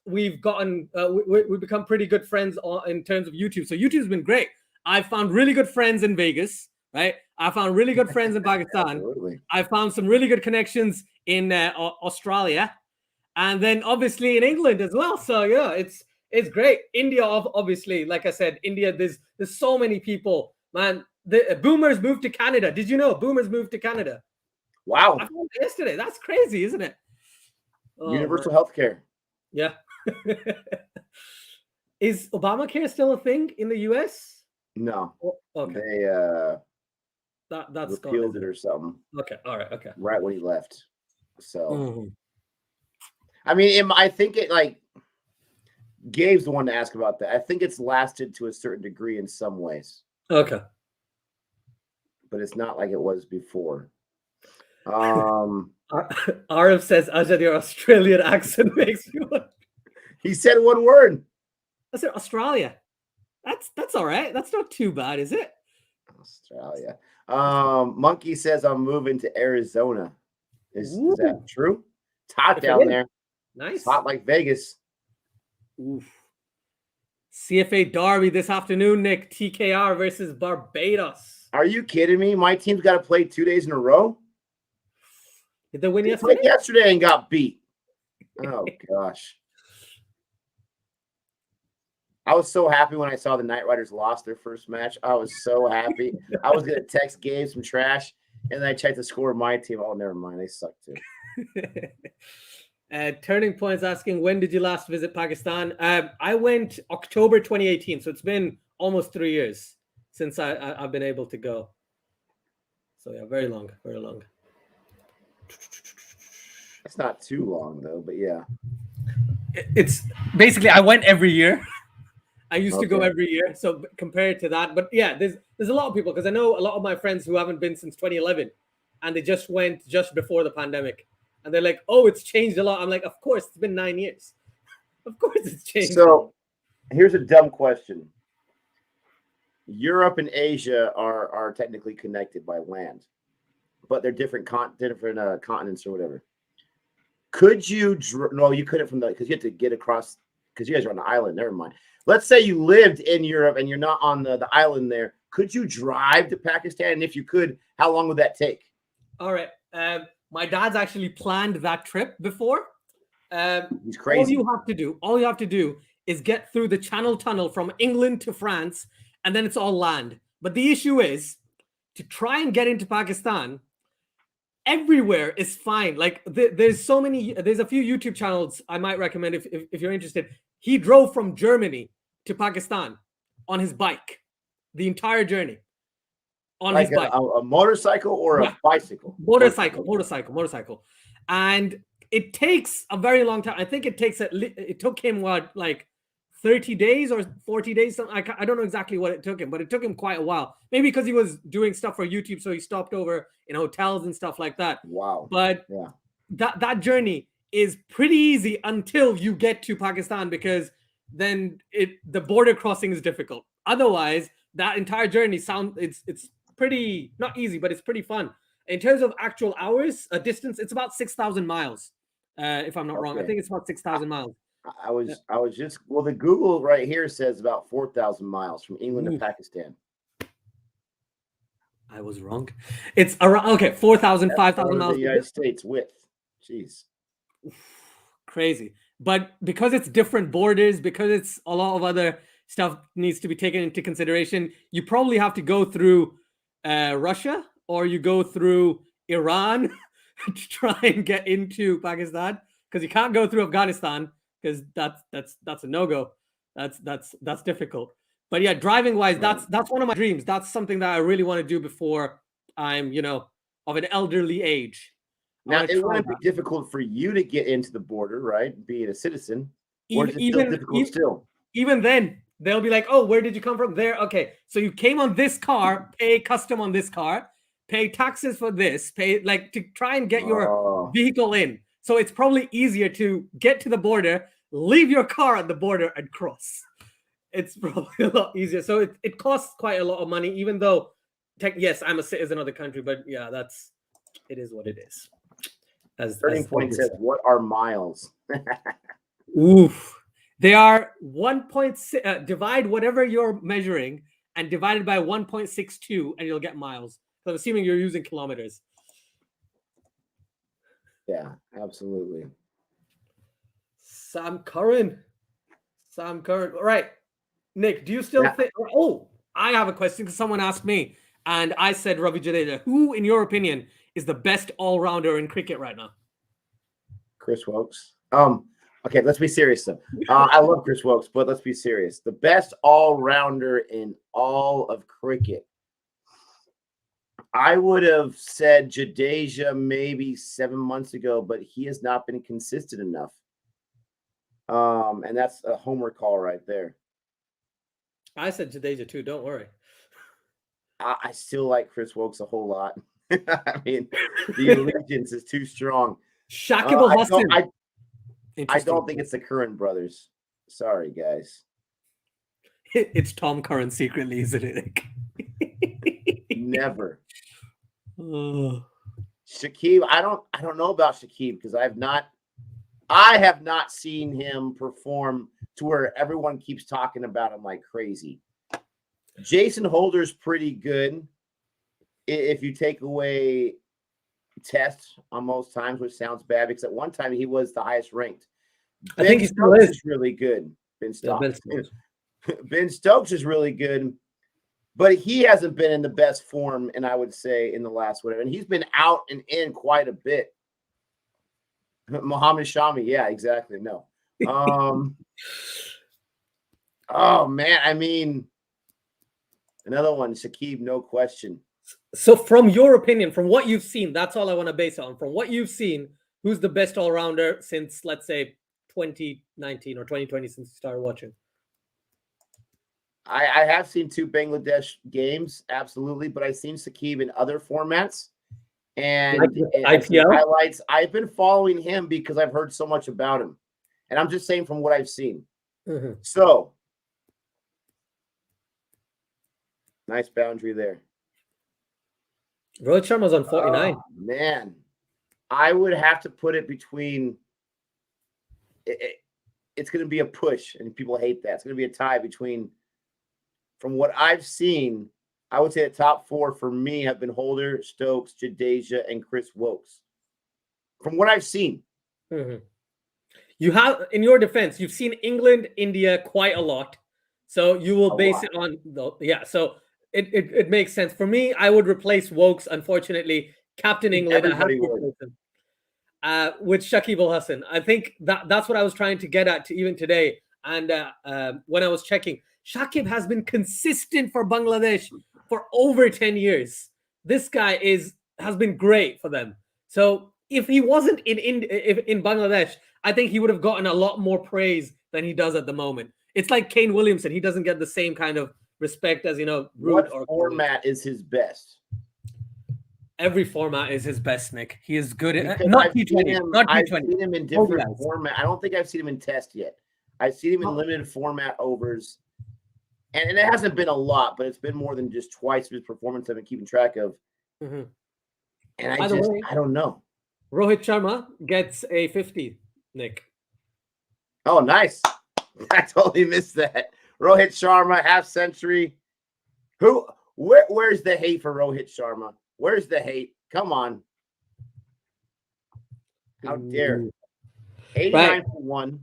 Speaker 2: we've gotten, we've become pretty good friends in terms of YouTube. So YouTube's been great. I've found really good friends in Vegas, right? I found really good friends in Pakistan.
Speaker 1: Absolutely.
Speaker 2: I found some really good connections in Australia, and then obviously in England as well. So yeah, it's great. India, obviously, like I said, India. There's so many people, man. The boomers moved to Canada. Did you know boomers moved to Canada?
Speaker 1: Wow.
Speaker 2: I found it yesterday. That's crazy, isn't it? Oh,
Speaker 1: Universal health care.
Speaker 2: yeah. Is Obamacare still a thing in the US?
Speaker 1: No.
Speaker 2: Oh, okay.
Speaker 1: They
Speaker 2: That's
Speaker 1: repealed
Speaker 2: gone,
Speaker 1: it or something.
Speaker 2: Okay. All right. Okay.
Speaker 1: Right when he left. So
Speaker 2: Mhm.
Speaker 1: I mean, I think it like Gabe's the one to ask about that. I think it's lasted to a certain degree in some ways,
Speaker 2: Okay.
Speaker 1: but it's not like it was before.
Speaker 2: Arif says, Ajad, your Australian accent makes you.
Speaker 1: He said one word.
Speaker 2: I said Australia. That's all right. That's not too bad, is it?
Speaker 1: Australia. Monkey says I'm moving to Arizona. Is that true? It's hot down there.
Speaker 2: Nice.
Speaker 1: It's hot like Vegas.
Speaker 2: Oof. CFA Derby this afternoon, Nick. TKR versus Barbados.
Speaker 1: Are you kidding me? My team's got to play 2 days in a row.
Speaker 2: Did they win
Speaker 1: They
Speaker 2: yesterday?
Speaker 1: played yesterday and got beat. Oh gosh. I was so happy when I saw the Knight Riders lost their first match. I was so happy. I was gonna text Gabe some trash, and then I checked the score of my team. Oh, never mind. They suck too.
Speaker 2: Turning Point's asking, when did you last visit Pakistan? I went October 2018, so it's been almost 3 years since I've been able to go. So yeah, very long, very long.
Speaker 1: It's not too long though, but yeah.
Speaker 2: It's basically I went every year. I used to go every year, so compared to that, but yeah, there's a lot of people because I know a lot of my friends who haven't been since 2011, and they just went just before the pandemic, and they're like, "Oh, it's changed a lot." I'm like, "Of course, it's been 9 years. Of course, it's changed."
Speaker 1: So, here's a dumb question. Europe and Asia are technically connected by land, but they're different continents or whatever. Could you? No, you couldn't because you had to get across because you guys are on the island. Never mind. Let's say you lived in Europe and you're not on the island there. Could you drive to Pakistan? And if you could, how long would that take?
Speaker 2: All right. My dad's actually planned that trip before.
Speaker 1: He's crazy.
Speaker 2: All you have to do is get through the Channel Tunnel from England to France, and then it's all land. But the issue is to try and get into Pakistan. Everywhere is fine. Like there's a few YouTube channels I might recommend if you're interested. He drove from Germany to Pakistan on his bike, the entire journey on
Speaker 1: like
Speaker 2: his bike.
Speaker 1: A motorcycle or a bicycle?
Speaker 2: Motorcycle. And it takes a very long time. I think it took him like 30 days or 40 days. I don't know exactly what it took him, but it took him quite a while. Maybe because he was doing stuff for YouTube, so he stopped over in hotels and stuff like that.
Speaker 1: Wow.
Speaker 2: But
Speaker 1: yeah,
Speaker 2: that journey is pretty easy until you get to Pakistan, because then the border crossing is difficult. Otherwise, that entire journey it's pretty not easy, but it's pretty fun. In terms of actual hours, a distance, it's about 6,000 miles. If I'm not wrong, I think it's about 6,000 miles.
Speaker 1: I was just the Google right here says about 4,000 miles from England to Pakistan.
Speaker 2: I was wrong. It's around 4,000, 5,000 miles.
Speaker 1: The United States width. Jeez.
Speaker 2: Crazy. But because it's different borders, because it's a lot of other stuff needs to be taken into consideration, you probably have to go through Russia, or you go through Iran to try and get into Pakistan, because you can't go through Afghanistan, because that's a no-go. That's difficult. But yeah, driving wise, that's one of my dreams. That's something that I really want to do before I'm, of an elderly age.
Speaker 1: Now, it wouldn't be difficult for you to get into the border, right? Being a citizen. Or is it still difficult still?
Speaker 2: Even then, they'll be like, "Oh, where did you come from?" There. Okay, so you came on this car, pay custom on this car, pay taxes for this, pay to try and get your vehicle in. So it's probably easier to get to the border, leave your car at the border, and cross. It's probably a lot easier. So it costs quite a lot of money, even though, yes, I'm a citizen of the country, but yeah, it is what it is.
Speaker 1: Turning Point says, what are miles?
Speaker 2: Oof. They are 1.6, divide whatever you're measuring and divide it by 1.62 and you'll get miles. I'm assuming you're using kilometers.
Speaker 1: Yeah, absolutely.
Speaker 2: Sam Curran. All right. Nick, do you still think? Oh, I have a question because someone asked me, and I said Ravi Jadeja. Who, in your opinion, is the best all-rounder in cricket right now?
Speaker 1: Chris Wokes. Okay, let's be serious though. I love Chris Wokes, but let's be serious. The best all-rounder in all of cricket. I would have said Jadeja maybe 7 months ago, but he has not been consistent enough. And that's a homer call right there.
Speaker 2: I said Jadeja too. Don't worry.
Speaker 1: I still like Chris Wokes a whole lot. I mean, the allegiance is too strong.
Speaker 2: Shakib Al Hasan.
Speaker 1: I don't think it's the Curran brothers. Sorry, guys.
Speaker 2: It's Tom Curran secretly, isn't it?
Speaker 1: Never. Shakib, I don't know about Shakib because I have not seen him perform to where everyone keeps talking about him like crazy. Jason Holder's pretty good if you take away tests on most times, which sounds bad because at one time he was the highest ranked.
Speaker 2: I think he still is
Speaker 1: really good. Ben Stokes.
Speaker 2: Yeah,
Speaker 1: Ben Stokes is really good, but he hasn't been in the best form, and I would say in the last whatever. And he's been out and in quite a bit. Mohammed Shami, yeah, exactly. No. Oh man, I mean, another one, Shakib, no question.
Speaker 2: So, from your opinion, from what you've seen, that's all I want to base it on. From what you've seen, who's the best all-rounder since, let's say, 2019 or 2020, since you started watching?
Speaker 1: I have seen 2 Bangladesh games, absolutely, but I've seen Shakib in other formats and
Speaker 2: IPL
Speaker 1: highlights. I've been following him because I've heard so much about him, and I'm just saying from what I've seen.
Speaker 2: Mm-hmm.
Speaker 1: So, nice boundary there.
Speaker 2: Rohit Sharma's on 49.
Speaker 1: Oh, man, I would have to put it between. It's going to be a push, and people hate that. It's going to be a tie between. From what I've seen, I would say the top 4 for me have been Holder, Stokes, Jadeja, and Chris Wokes. From what I've seen.
Speaker 2: Mm-hmm. You have, in your defense, you've seen England, India quite a lot. So you will base it on, so it makes sense. For me, I would replace Wokes, unfortunately. Captain England, I have to replace him. With Shakib Al Hasan. I think that's what I was trying to get at even today. And when I was checking, Shakib has been consistent for Bangladesh for over 10 years. This guy has been great for them. So if he wasn't in Bangladesh, I think he would have gotten a lot more praise than he does at the moment. It's like Kane Williamson. He doesn't get the same kind of respect as,
Speaker 1: What format is his best?
Speaker 2: Every format is his best, Nick. He is good at not T20.
Speaker 1: I've seen him in different format. I don't think I've seen him in test yet. I've seen him in limited format overs. And it hasn't been a lot, but it's been more than just twice of his performance I've been keeping track of.
Speaker 2: Mm-hmm.
Speaker 1: And I don't know.
Speaker 2: Rohit Sharma gets a 50, Nick.
Speaker 1: Oh, nice. I totally missed that. Rohit Sharma, half century. Where's the hate for Rohit Sharma? Where's the hate? Come on. How dare. 89 for 1.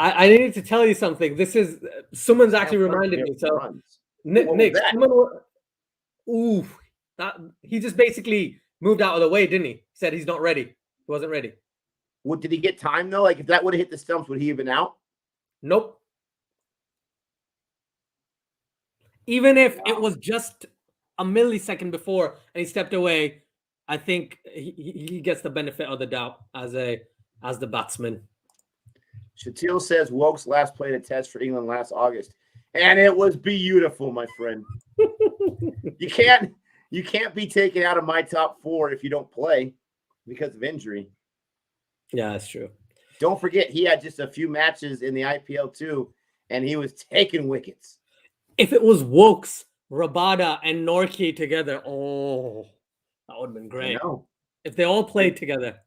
Speaker 2: I needed to tell you something. This is someone's actually reminded me. So Nick, he just basically moved out of the way, didn't he? He said he's not ready. He wasn't ready.
Speaker 1: What did he get time though? Like if that would have hit the stumps, would he have been out?
Speaker 2: Nope. Even if it was just a millisecond before and he stepped away, I think he gets the benefit of the doubt as the batsman.
Speaker 1: Shatil says Wokes last played a test for England last August, and it was beautiful, my friend. You can't be taken out of my top 4 if you don't play because of injury.
Speaker 2: Yeah, that's true.
Speaker 1: Don't forget he had just a few matches in the IPL too, and he was taking wickets.
Speaker 2: If it was Wokes, Rabada, and Nortje together, that would have been great. If they all played together.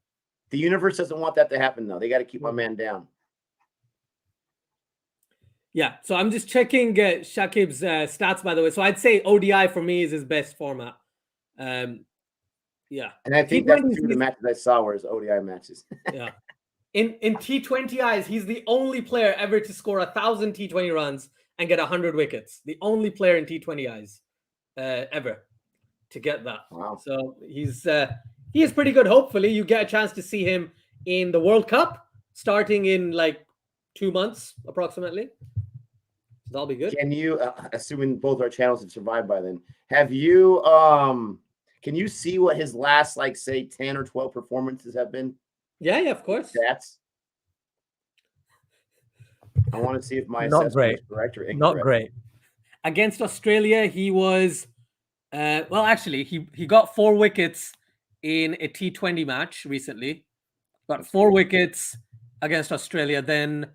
Speaker 1: The universe doesn't want that to happen, though. They got to keep my man down.
Speaker 2: Yeah, so I'm just checking Shakib's stats, by the way. So I'd say ODI for me is his best format. Yeah.
Speaker 1: And I think that's
Speaker 2: T20s,
Speaker 1: two of the matches I saw were his ODI matches.
Speaker 2: yeah. In T20Is, he's the only player ever to score 1,000 T20 runs and get 100 wickets. The only player in T20Is ever to get that.
Speaker 1: Wow.
Speaker 2: So he is pretty good. Hopefully, you get a chance to see him in the World Cup starting in like 2 months approximately. That'll be good.
Speaker 1: Can you, assuming both our channels have survived by then, have you can you see what his last, like, say 10 or 12 performances have been?
Speaker 2: Yeah, of course.
Speaker 1: Stats. I want to see if my
Speaker 2: Not
Speaker 1: assessment
Speaker 2: great.
Speaker 1: was correct or incorrect.
Speaker 2: Not great. Against Australia, he was well, actually, he got 4 wickets in a T20 match recently. Got 4 wickets against Australia. Then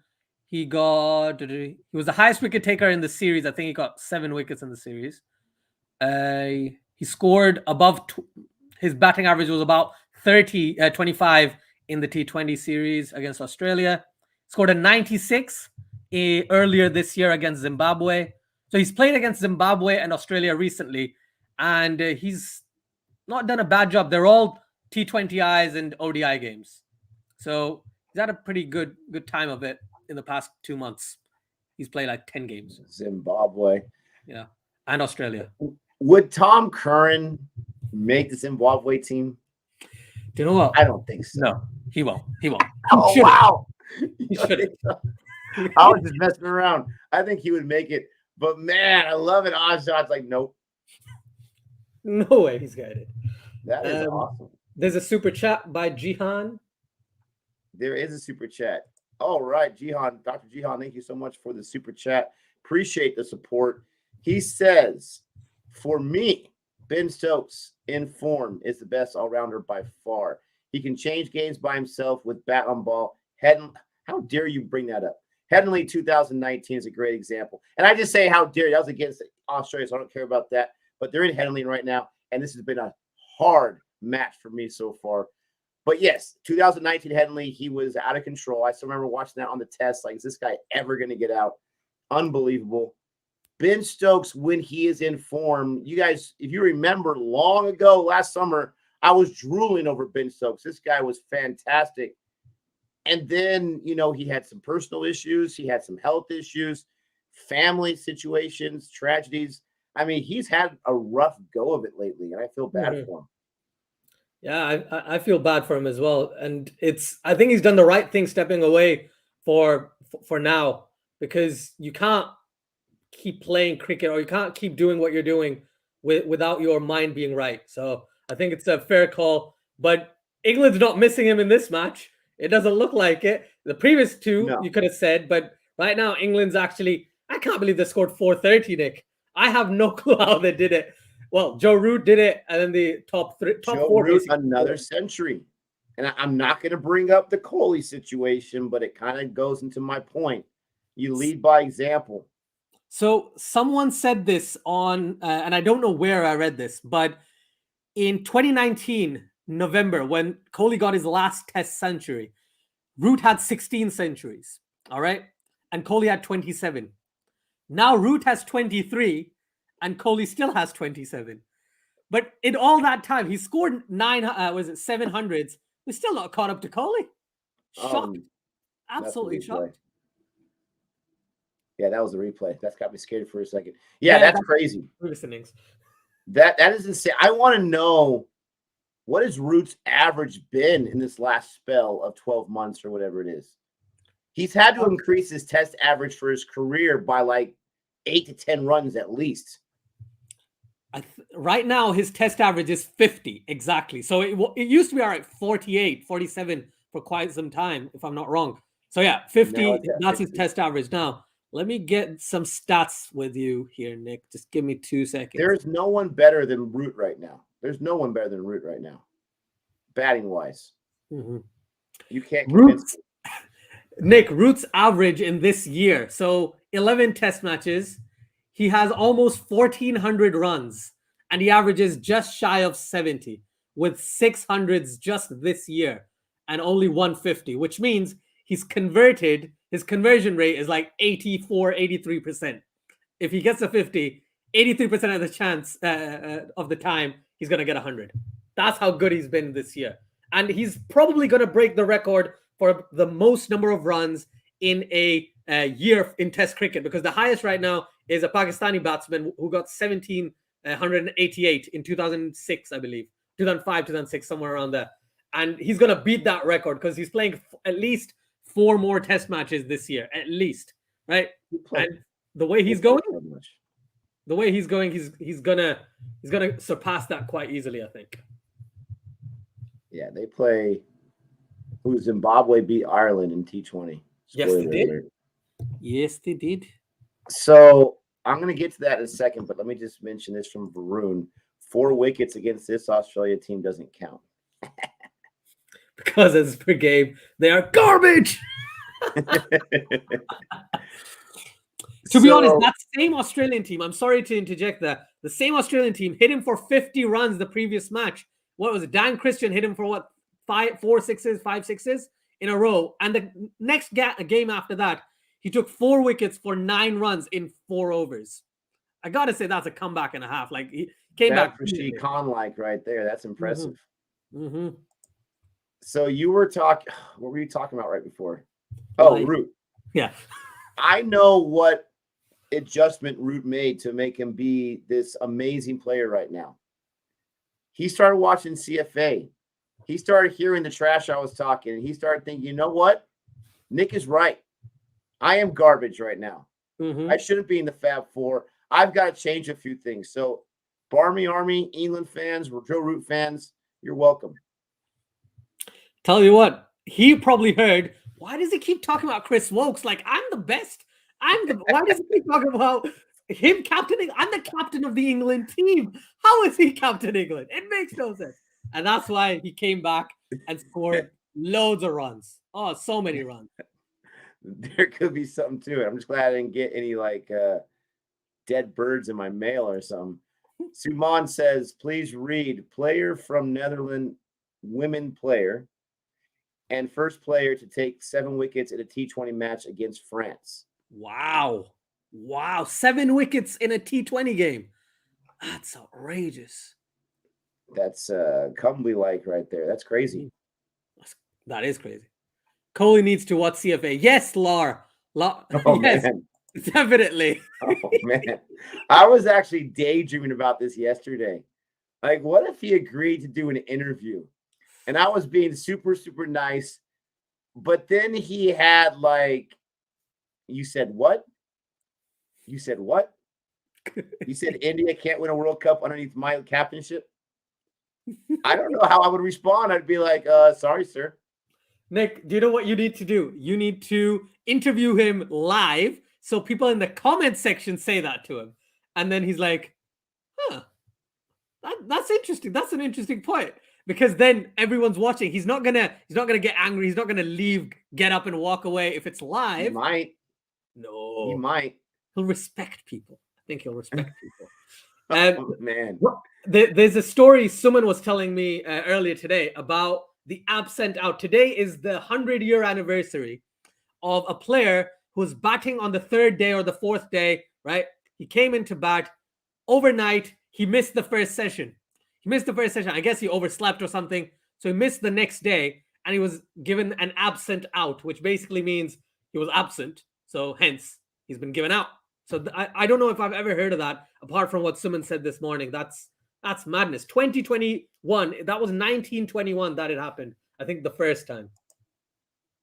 Speaker 2: he was the highest wicket taker in the series. I think he got 7 wickets in the series. He scored above his batting average was about 25 in the T20 series against Australia. Scored a 96 earlier this year against Zimbabwe. So he's played against Zimbabwe and Australia recently, and he's not done a bad job. They're all T20Is and ODI games. So he's had a pretty good time of it in the past 2 months. He's played like 10 games.
Speaker 1: Zimbabwe.
Speaker 2: Yeah. And Australia.
Speaker 1: Would Tom Curran make the Zimbabwe team?
Speaker 2: Do you know what?
Speaker 1: I don't think so.
Speaker 2: No, he won't.
Speaker 1: Oh, wow.
Speaker 2: He shouldn't.
Speaker 1: I was just messing around. I think he would make it. But, man, I love it. Ozod's like, nope.
Speaker 2: No way he's got it.
Speaker 1: That is awesome.
Speaker 2: There's a super chat by Jihan.
Speaker 1: There is a super chat. All right, Jihan. Dr. Jihan, thank you so much for the super chat. Appreciate the support. He says, for me, Ben Stokes in form is the best all-rounder by far. He can change games by himself with bat on ball. How dare you bring that up? Headingley 2019 is a great example. And I just say, how dare you? I was against Australia, so I don't care about that. But they're in Headingley right now, and this has been a hard match for me so far. But yes, 2019 Headingley, he was out of control. I still remember watching that on the test. Like, is this guy ever going to get out? Unbelievable. Ben Stokes, when he is in form, you guys, if you remember long ago last summer, I was drooling over Ben Stokes. This guy was fantastic. And then, he had some personal issues. He had some health issues, family situations, tragedies. I mean, he's had a rough go of it lately, and I feel bad for him.
Speaker 2: Yeah, I feel bad for him as well. And I think he's done the right thing stepping away for now, because you can't keep playing cricket, or you can't keep doing what you're doing without your mind being right. So I think it's a fair call. But England's not missing him in this match. It doesn't look like it. The previous two, You could have said, but right now England's actually, I can't believe they scored 430, Nick. I have no clue how they did it. Well, Joe Root did it, and then the top four.
Speaker 1: Root, another century. And I'm not going to bring up the Kohli situation, but it kind of goes into my point. You lead by example.
Speaker 2: So someone said this on, and I don't know where I read this, but in 2019, November, when Kohli got his last test century, Root had 16 centuries, all right? And Kohli had 27. Now Root has 23, and Kohli still has 27. But in all that time, he scored 700s. We're still not caught up to Kohli. Shocked. Absolutely shocked.
Speaker 1: Yeah, that was a replay. That's got me scared for a second. Yeah, that's crazy.
Speaker 2: Innings.
Speaker 1: That is insane. I want to know, what has Root's average been in this last spell of 12 months or whatever it is? He's had to increase his test average for his career by like 8 to 10 runs at least.
Speaker 2: Right now, his test average is 50 exactly. So it used to be all right, 48, 47 for quite some time, if I'm not wrong. So yeah, 50. That's 50. His test average now. Let me get some stats with you here, Nick. Just give me 2 seconds.
Speaker 1: There's no one better than Root right now. There's no one better than Root right now, batting wise.
Speaker 2: Mm-hmm.
Speaker 1: You can't convince me.
Speaker 2: Nick, Root's average in this year, so 11 test matches, he has almost 1,400 runs, and he averages just shy of 70 with 600s just this year and only 150, which means his conversion rate is like 83%. If he gets a 50, 83% of the chance of the time, he's going to get 100. That's how good he's been this year. And he's probably going to break the record for the most number of runs in a year in Test cricket, because the highest right now is a Pakistani batsman who got 1,788 in 2006, I believe. 2005, 2006, somewhere around there. And he's going to beat that record because he's playing at least 4 more Test matches this year, at least, right? And the way he's going, he's gonna surpass that quite easily, I think.
Speaker 1: Yeah, they play. Who Zimbabwe beat Ireland in T20.
Speaker 2: Yes, they did. Yes, they did.
Speaker 1: So I'm going to get to that in a second, but let me just mention this from Varun. 4 wickets against this Australia team doesn't count.
Speaker 2: Because as per Gabe, they are garbage. To be honest, that same Australian team, I'm sorry to interject that, the same Australian team hit him for 50 runs the previous match. What was it? Dan Christian hit him for what? 5 sixes in a row. And the next game after that, he took 4 wickets for 9 runs in 4 overs. I got to say that's a comeback and a half. Like, he came back.
Speaker 1: Rashid Khan like right there. That's impressive.
Speaker 2: Mm-hmm.
Speaker 1: So you were talking, what were you talking about right before? Oh, Root.
Speaker 2: Yeah.
Speaker 1: I know what adjustment Root made to make him be this amazing player right now. He started watching CFA. He started hearing the trash I was talking, and he started thinking, you know what? Nick is right. I am garbage right now.
Speaker 2: Mm-hmm.
Speaker 1: I shouldn't be in the Fab Four. I've got to change a few things. So, Barmy Army, England fans, Joe Root fans, you're welcome.
Speaker 2: Tell you what, he probably heard, why does he keep talking about Chris Wokes? Like, I'm the best. Why does he keep talking about him captaining? I'm the captain of the England team. How is he captain England? It makes no sense. And that's why he came back and scored loads of runs. Oh, so many runs.
Speaker 1: There could be something to it. I'm just glad I didn't get any dead birds in my mail or something. Suman says, please read player from Netherlands, women player, and first player to take 7 wickets in a T20 match against France.
Speaker 2: Wow. 7 wickets in a T20 game. That's outrageous.
Speaker 1: That's Cumby like right there. That's crazy.
Speaker 2: That is crazy. Kohli needs to watch CFA. Yes, Lar.
Speaker 1: Oh,
Speaker 2: yes,
Speaker 1: man.
Speaker 2: Definitely.
Speaker 1: Oh, man. I was actually daydreaming about this yesterday. Like, what if he agreed to do an interview? And I was being super, super nice. But then he had you said what? You said what? You said India can't win a World Cup underneath my captainship? I don't know how I would respond. I'd be like, sorry, sir.
Speaker 2: Nick, do you know what you need to do? You need to interview him live so people in the comment section say that to him. And then he's like, that's interesting. That's an interesting point. Because then everyone's watching. He's not gonna get angry. He's not gonna leave, get up and walk away if it's live.
Speaker 1: He might.
Speaker 2: No.
Speaker 1: He might.
Speaker 2: He'll respect people. I think he'll respect people.
Speaker 1: Oh, man.
Speaker 2: There's a story Suman was telling me earlier today about the absent out. Today is the 100-year anniversary of a player who's batting on the 3rd day or the 4th day, right? He came into bat overnight. He missed the first session. I guess he overslept or something. So he missed the next day and he was given an absent out, which basically means he was absent. So hence he's been given out. So I don't know if I've ever heard of that apart from what Suman said this morning. That's madness. 2021. That was 1921 that it happened. I think the first time.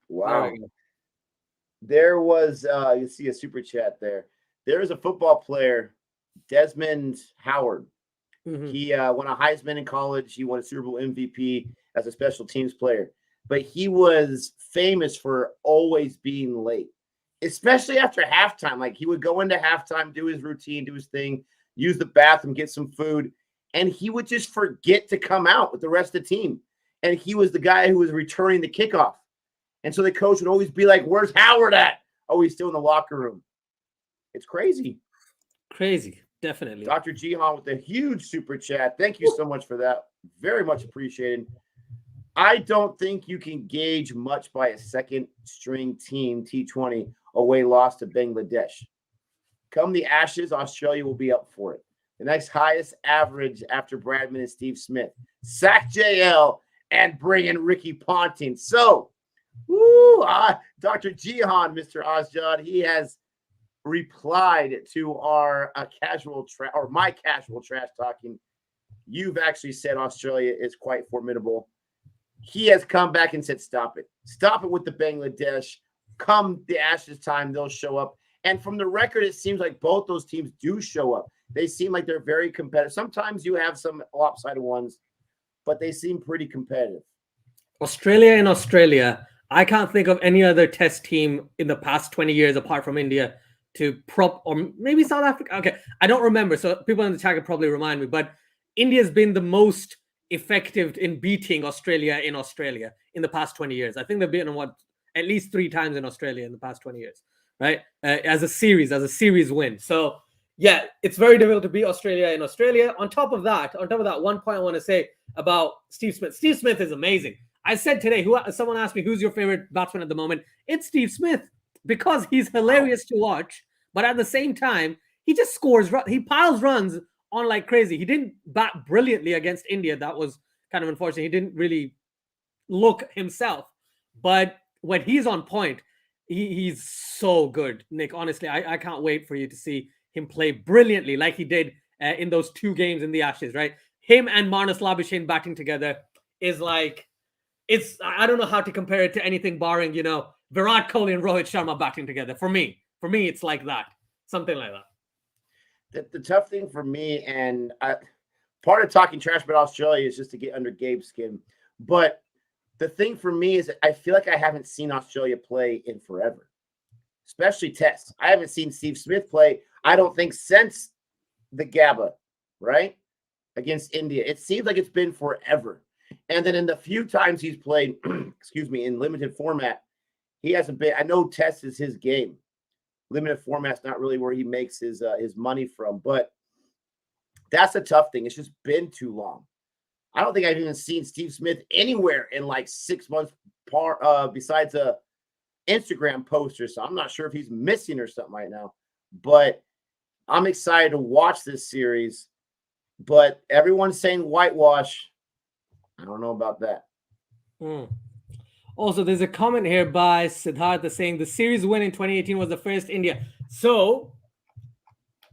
Speaker 1: Wow. There was, you see a super chat there. There was a football player, Desmond Howard. Mm-hmm. He won a Heisman in college. He won a Super Bowl MVP as a special teams player. But he was famous for always being late, especially after halftime. Like, he would go into halftime, do his routine, do his thing, use the bathroom, get some food, and he would just forget to come out with the rest of the team. And he was the guy who was returning the kickoff. And so the coach would always be like, where's Howard at? Oh, he's still in the locker room. It's crazy.
Speaker 2: Crazy. Definitely.
Speaker 1: Dr. Jihan with a huge super chat. Thank you so much for that. Very much appreciated. I don't think you can gauge much by a second string team T20 away loss to Bangladesh. Come the Ashes, Australia will be up for it. The next highest average after Bradman is Steve Smith. Sack JL and bring in Ricky Ponting. So, Dr. Jihan, Mr. Ozjad, he has replied to our my casual trash talking. You've actually said Australia is quite formidable. He has come back and said, stop it. Stop it with the Bangladesh. Come the Ashes time, they'll show up. And from the record, it seems like both those teams do show up. They seem like they're very competitive. Sometimes you have some lopsided ones, but they seem pretty competitive.
Speaker 2: Australia in Australia, I can't think of any other test team in the past 20 years apart from India to or maybe South Africa. Okay, I don't remember. So people in the chat could probably remind me. But India's been the most effective in beating Australia in the past 20 years. I think they've beaten at least 3 times in Australia in the past 20 years, right? As a series win. So yeah, it's very difficult to beat Australia in Australia. On top of that, one point I want to say about Steve Smith. Steve Smith is amazing. I said today, someone asked me, who's your favorite batsman at the moment? It's Steve Smith, because he's hilarious to watch. But at the same time, he just scores. He piles runs on like crazy. He didn't bat brilliantly against India. That was kind of unfortunate. He didn't really look himself. But when he's on point, he's so good, Nick. Honestly, I can't wait for you to see him play brilliantly like he did in those 2 games in the Ashes, right? Him and Marnus Labuschagne batting together is like, I don't know how to compare it to anything barring, Virat Kohli and Rohit Sharma batting together. For me, it's like that. Something like that.
Speaker 1: The tough thing for me, and part of talking trash about Australia is just to get under Gabe's skin. But the thing for me is that I feel like I haven't seen Australia play in forever, especially tests. I haven't seen Steve Smith play, I don't think, since the Gabba, right? Against India. It seems like it's been forever. And then in the few times he's played, in limited format, he hasn't been. I know test is his game. Limited format's not really where he makes his money from, but that's a tough thing. It's just been too long. I don't think I've even seen Steve Smith anywhere in like 6 months besides a Instagram post or so. I'm not sure if he's missing or something right now, but I'm excited to watch this series. But everyone's saying whitewash. I don't know about that.
Speaker 2: Also, there's a comment here by Siddhartha saying the series win in 2018 was the first India. So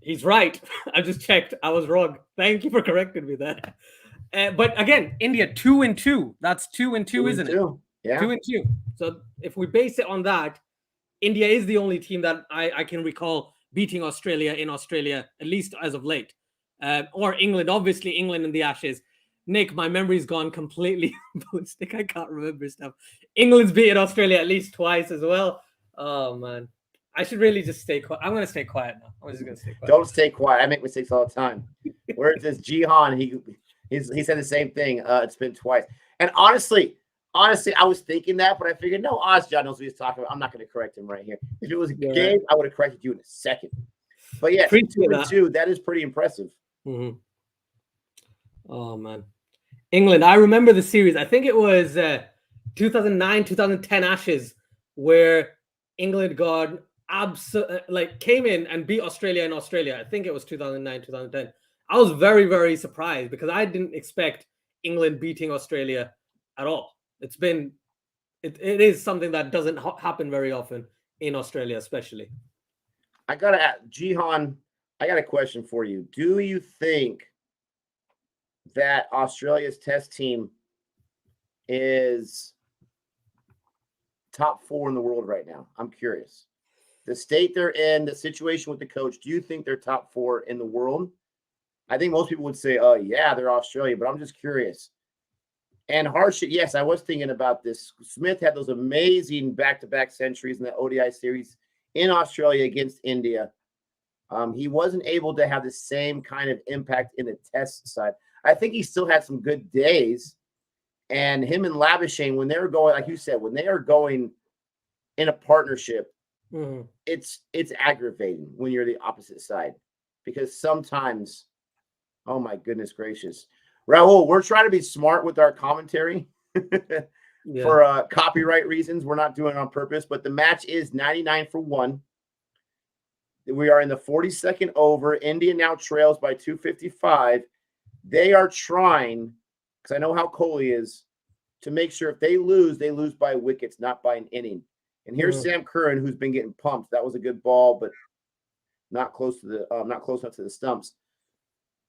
Speaker 2: he's right. I just checked. I was wrong. Thank you for correcting me there. But again, India 2-2. That's 2-2, isn't it?
Speaker 1: Yeah.
Speaker 2: 2-2. So if we base it on that, India is the only team that I can recall beating Australia in Australia, at least as of late. Or England, obviously England in the Ashes. Nick, my memory's gone completely ballistic. I can't remember stuff. England's beaten Australia at least twice as well. Oh, man. I should really just stay quiet. I'm going to stay quiet now. I'm just going to stay quiet.
Speaker 1: Don't stay quiet. I make mistakes all the time. Where's this Jihan? He said the same thing. It's been twice. And honestly, I was thinking that, but I figured, no, Ozjad knows what he's talking about. I'm not going to correct him right here. If it was Gabe, I would have corrected you in a second. But yeah, 2-2, that is pretty impressive.
Speaker 2: Mm-hmm. Oh, man. England, I remember the series. I think it was 2009, 2010 Ashes where England got came in and beat Australia in Australia. I think it was 2009, 2010. I was very, very surprised because I didn't expect England beating Australia at all. It is something that doesn't happen very often in Australia, especially.
Speaker 1: I got to ask, Jihan, I got a question for you. Do you think that Australia's test team is top 4 in the world right now? I'm curious. The state they're in, the situation with the coach, do you think they're top 4 in the world? I think most people would say, oh, yeah, they're Australia, but I'm just curious. And Harshit, yes, I was thinking about this. Smith had those amazing back-to-back centuries in the ODI series in Australia against India. He wasn't able to have the same kind of impact in the test side. I think he still had some good days. And him and Labuschagne, when they're going, like you said, when they are going in a partnership, it's aggravating when you're the opposite side. Because sometimes, oh my goodness gracious. Raul, we're trying to be smart with our commentary for copyright reasons. We're not doing it on purpose, but the match is 99 for 1. We are in the 42nd over. India now trails by 255. They are trying, because I know how Kohli is, to make sure if they lose by wickets, not by an inning. And here's Sam Curran, who's been getting pumped. That was a good ball, but not close enough to the stumps.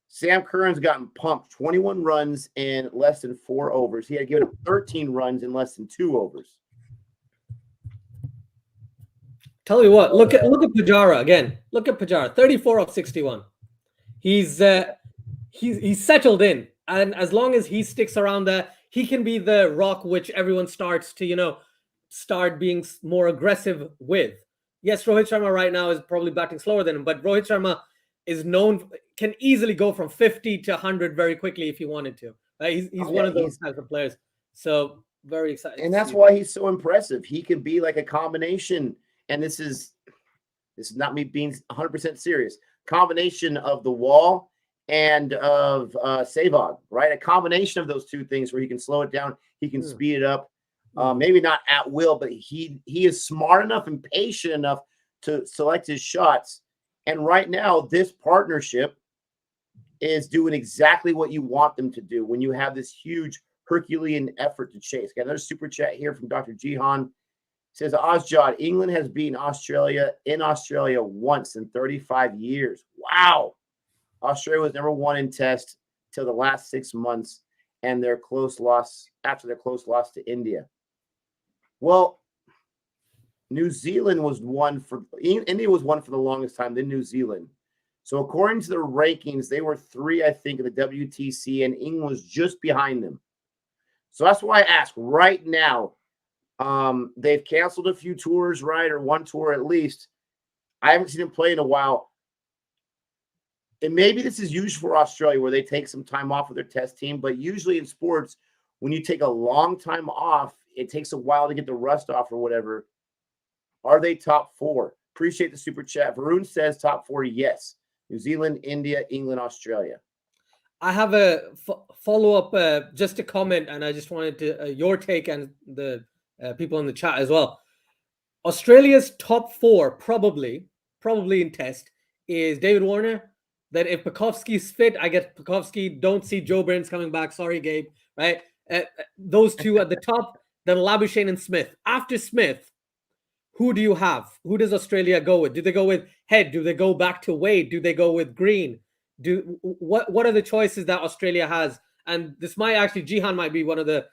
Speaker 1: Sam Curran's gotten pumped 21 runs in less than 4 overs. He had given up 13 runs in less than 2 overs.
Speaker 2: Tell you what, look at Pujara again. Look at Pujara, 34 of 61. He's settled in, and as long as he sticks around there, he can be the rock which everyone starts to start being more aggressive with. Yes, Rohit Sharma right now is probably batting slower than him, but Rohit Sharma is can easily go from 50 to 100 very quickly if he wanted to. He's one of those types of players. So very excited.
Speaker 1: And that's why he's so impressive. He can be like a combination, and this is not me being 100% serious. Combination of the wall and of Savog, right? A combination of those two things where he can slow it down, he can speed it up. Maybe not at will, but he is smart enough and patient enough to select his shots. And right now, this partnership is doing exactly what you want them to do when you have this huge Herculean effort to chase. Got another super chat here from Dr. Jihan. Says, Ozjod, England has beaten Australia in Australia once in 35 years. Wow. Australia was number 1 in Test till the last 6 months, and their close loss to India. Well, India was one for the longest time, then New Zealand. So according to the rankings, they were 3, I think, in the WTC, and England was just behind them. So that's why I ask right now. They've canceled a few tours, right? Or one tour at least. I haven't seen them play in a while. And maybe this is usual for Australia where they take some time off with their test team. But usually in sports, when you take a long time off, it takes a while to get the rust off or whatever. Are they top 4? Appreciate the super chat. Varun says top 4, yes. New Zealand, India, England, Australia.
Speaker 2: I have a follow-up, just a comment, and I just wanted to your take and the people in the chat as well. Australia's top 4 probably in Test is David Warner. Then if Pucovski's fit, I get Pucovski. Don't see Joe Burns coming back. Sorry, Gabe. Right? Those two at the top. Then Labuschagne and Smith. After Smith, who do you have? Who does Australia go with? Do they go with Head? Do they go back to Wade? Do they go with Green? What are the choices that Australia has? And this might actually, Jihan might be one of the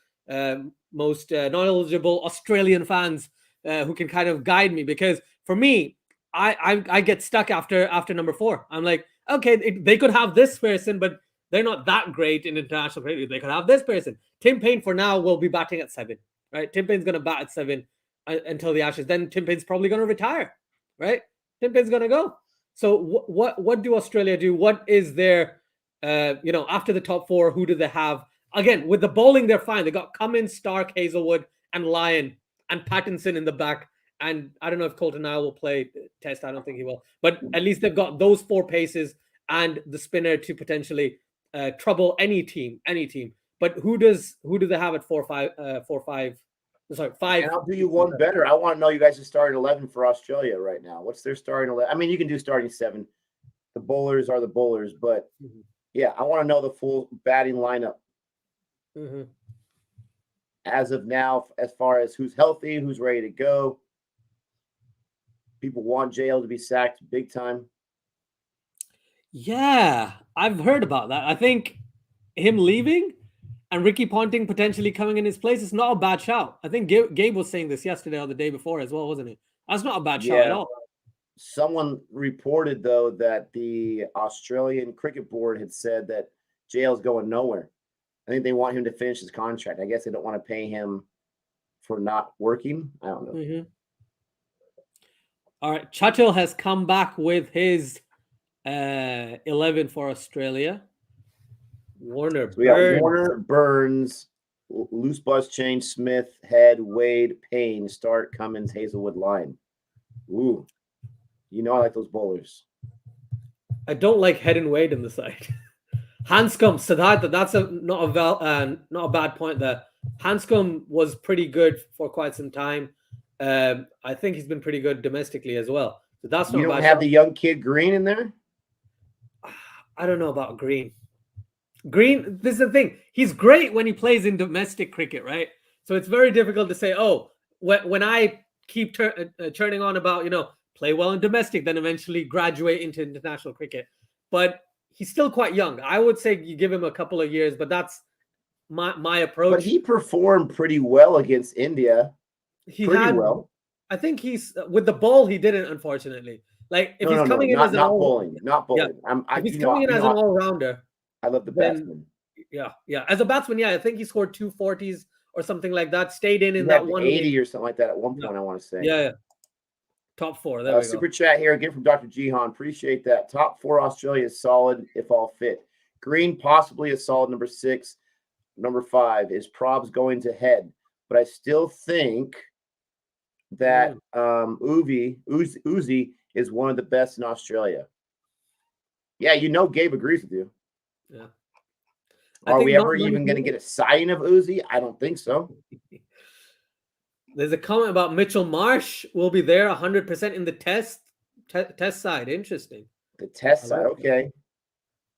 Speaker 2: most knowledgeable Australian fans who can kind of guide me, because for me, I get stuck after number 4. I'm like, okay, they could have this person, but they're not that great in international cricket. They could have this person. Tim Paine for now will be batting at 7, right? Tim Paine's going to bat at 7 until the Ashes. Then Tim Paine's probably going to retire, right? Tim Paine's going to go. So what do Australia do? What is their, after the top 4, who do they have? Again, with the bowling, they're fine. They got Cummins, Stark, Hazelwood, and Lyon, and Pattinson in the back. And I don't know if Colton Nile will play Test. I don't think he will. But at least they've got those 4 paces and the spinner to potentially trouble any team. But who do they have at 4-5? Sorry, 5.
Speaker 1: And I'll do you one better. I want to know you guys' starting 11 for Australia right now. What's their starting 11? I mean, you can do starting 7. The bowlers are the bowlers, but yeah, I want to know the full batting lineup. As of now, as far as who's healthy, who's ready to go. People want JL to be sacked big time.
Speaker 2: Yeah, I've heard about that. I think him leaving and Ricky Ponting potentially coming in his place is not a bad shout. I think Gabe was saying this yesterday or the day before as well, wasn't it? That's not a bad shout at all.
Speaker 1: Someone reported, though, that the Australian Cricket Board had said that JL's going nowhere. I think they want him to finish his contract. I guess they don't want to pay him for not working. I don't know.
Speaker 2: All right. Churchill has come back with his 11 for Australia. Warner,
Speaker 1: so we got Warner, Burns, loose bus change, Smith, Head, Wade, Payne, Stark, Cummins, Hazelwood, Lyon. Ooh. I like those bowlers.
Speaker 2: I don't like Head and Wade in the side. Hanscom, Siddhartha, that's not a bad point there. Hanscom was pretty good for quite some time. I think he's been pretty good domestically as well. So that's
Speaker 1: You
Speaker 2: not
Speaker 1: don't
Speaker 2: bad.
Speaker 1: have the young kid Green in there?
Speaker 2: I don't know about Green. Green, this is the thing. He's great when he plays in domestic cricket, right? So it's very difficult to say, oh, when I keep churning on about, play well in domestic, then eventually graduate into international cricket. But he's still quite young. I would say you give him a couple of years, but that's my approach.
Speaker 1: But he performed pretty well against India.
Speaker 2: I think he's with the ball. He didn't, unfortunately. Like if he's coming in as
Speaker 1: not bowling.
Speaker 2: yeah, if he's coming in as an all rounder,
Speaker 1: I love the batsman.
Speaker 2: Yeah. As a batsman, yeah, I think he scored 240s or something like that. Stayed in
Speaker 1: that
Speaker 2: 180
Speaker 1: or something like that at one point. I want to say.
Speaker 2: Yeah. Top 4. There we
Speaker 1: Super
Speaker 2: go.
Speaker 1: chat here again from Dr. Jihan. Appreciate that. Top 4 Australia is solid if all fit. Green possibly a solid number 6. Number 5 is Probs going to head, but I still think that Uzi is one of the best in Australia. Yeah, Gabe agrees with you.
Speaker 2: Yeah.
Speaker 1: Are we ever even going to get a sign of Uzi? I don't think so.
Speaker 2: There's a comment about Mitchell Marsh will be there 100% in the test side. Interesting.
Speaker 1: The test side, okay.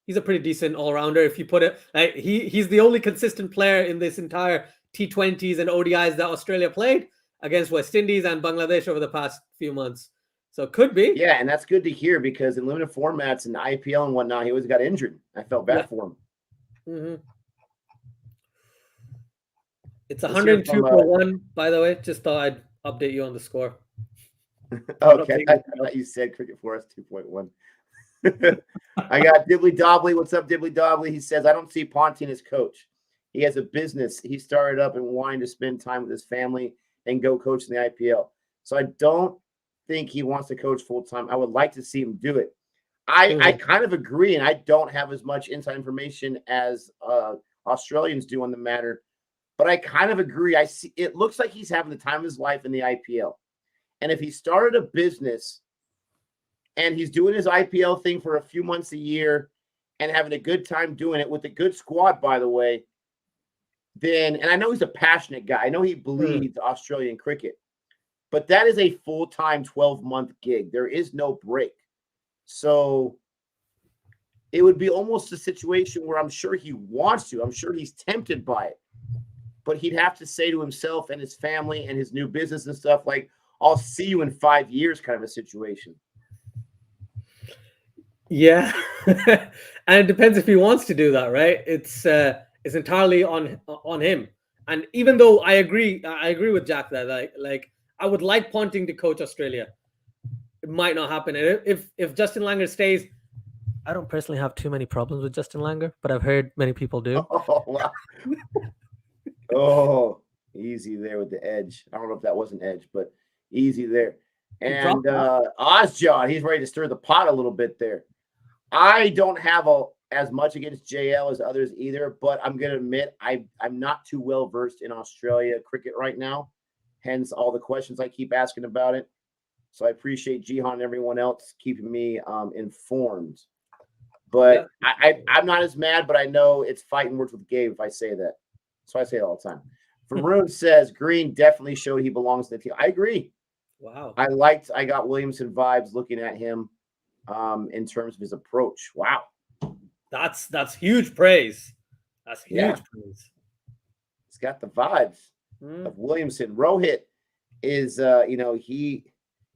Speaker 2: He's a pretty decent all-rounder. If you put it, he's the only consistent player in this entire T20s and ODIs that Australia played against West Indies and Bangladesh over the past few months. So it could be.
Speaker 1: Yeah, and that's good to hear because in limited formats and IPL and whatnot, he always got injured. I felt bad for him.
Speaker 2: Mm-hmm. It's 102 for 1, by the way. Just thought I'd update you on the score.
Speaker 1: Okay, I thought you said Cricket Forest 2.1. I got Dibbly Dobbly. What's up, Dibbly Dobbly? He says, I don't see Ponting as coach. He has a business he started up and wanting to spend time with his family and go coach in the IPL. So I don't think he wants to coach full-time. I would like to see him do it. I kind of agree, and I don't have as much inside information as Australians do on the matter, but I kind of agree. I see it looks like he's having the time of his life in the IPL. And if he started a business and he's doing his IPL thing for a few months a year and having a good time doing it with a good squad, by the way, then, and I know he's a passionate guy. I know he bleeds Australian cricket, but that is a full-time 12-month gig. There is no break. So it would be almost a situation where I'm sure he wants to. I'm sure he's tempted by it. But he'd have to say to himself and his family and his new business and stuff like, I'll see you in 5 years kind of a situation.
Speaker 2: Yeah. And it depends if he wants to do that, right? It's entirely on him. And even though I agree with Jack that like I would like Ponting to coach Australia. It might not happen. And if Justin Langer stays, I don't personally have too many problems with Justin Langer, but I've heard many people do.
Speaker 1: Oh, wow. Oh, easy there with the edge. I don't know if that was an edge, but easy there. And Ozjon, he's ready to stir the pot a little bit there. I don't have as much against JL as others either, but I'm going to admit I'm not too well versed in Australia cricket right now, hence all the questions I keep asking about it. So I appreciate Jihan and everyone else keeping me informed. But yeah. I'm not as mad, but I know it's fighting words with Gabe if I say that. So I say it all the time. Varun says Green definitely showed he belongs to the team. I agree.
Speaker 2: Wow.
Speaker 1: I got Williamson vibes looking at him in terms of his approach. Wow.
Speaker 2: That's huge praise. That's huge praise.
Speaker 1: He's got the vibes of Williamson. Rohit is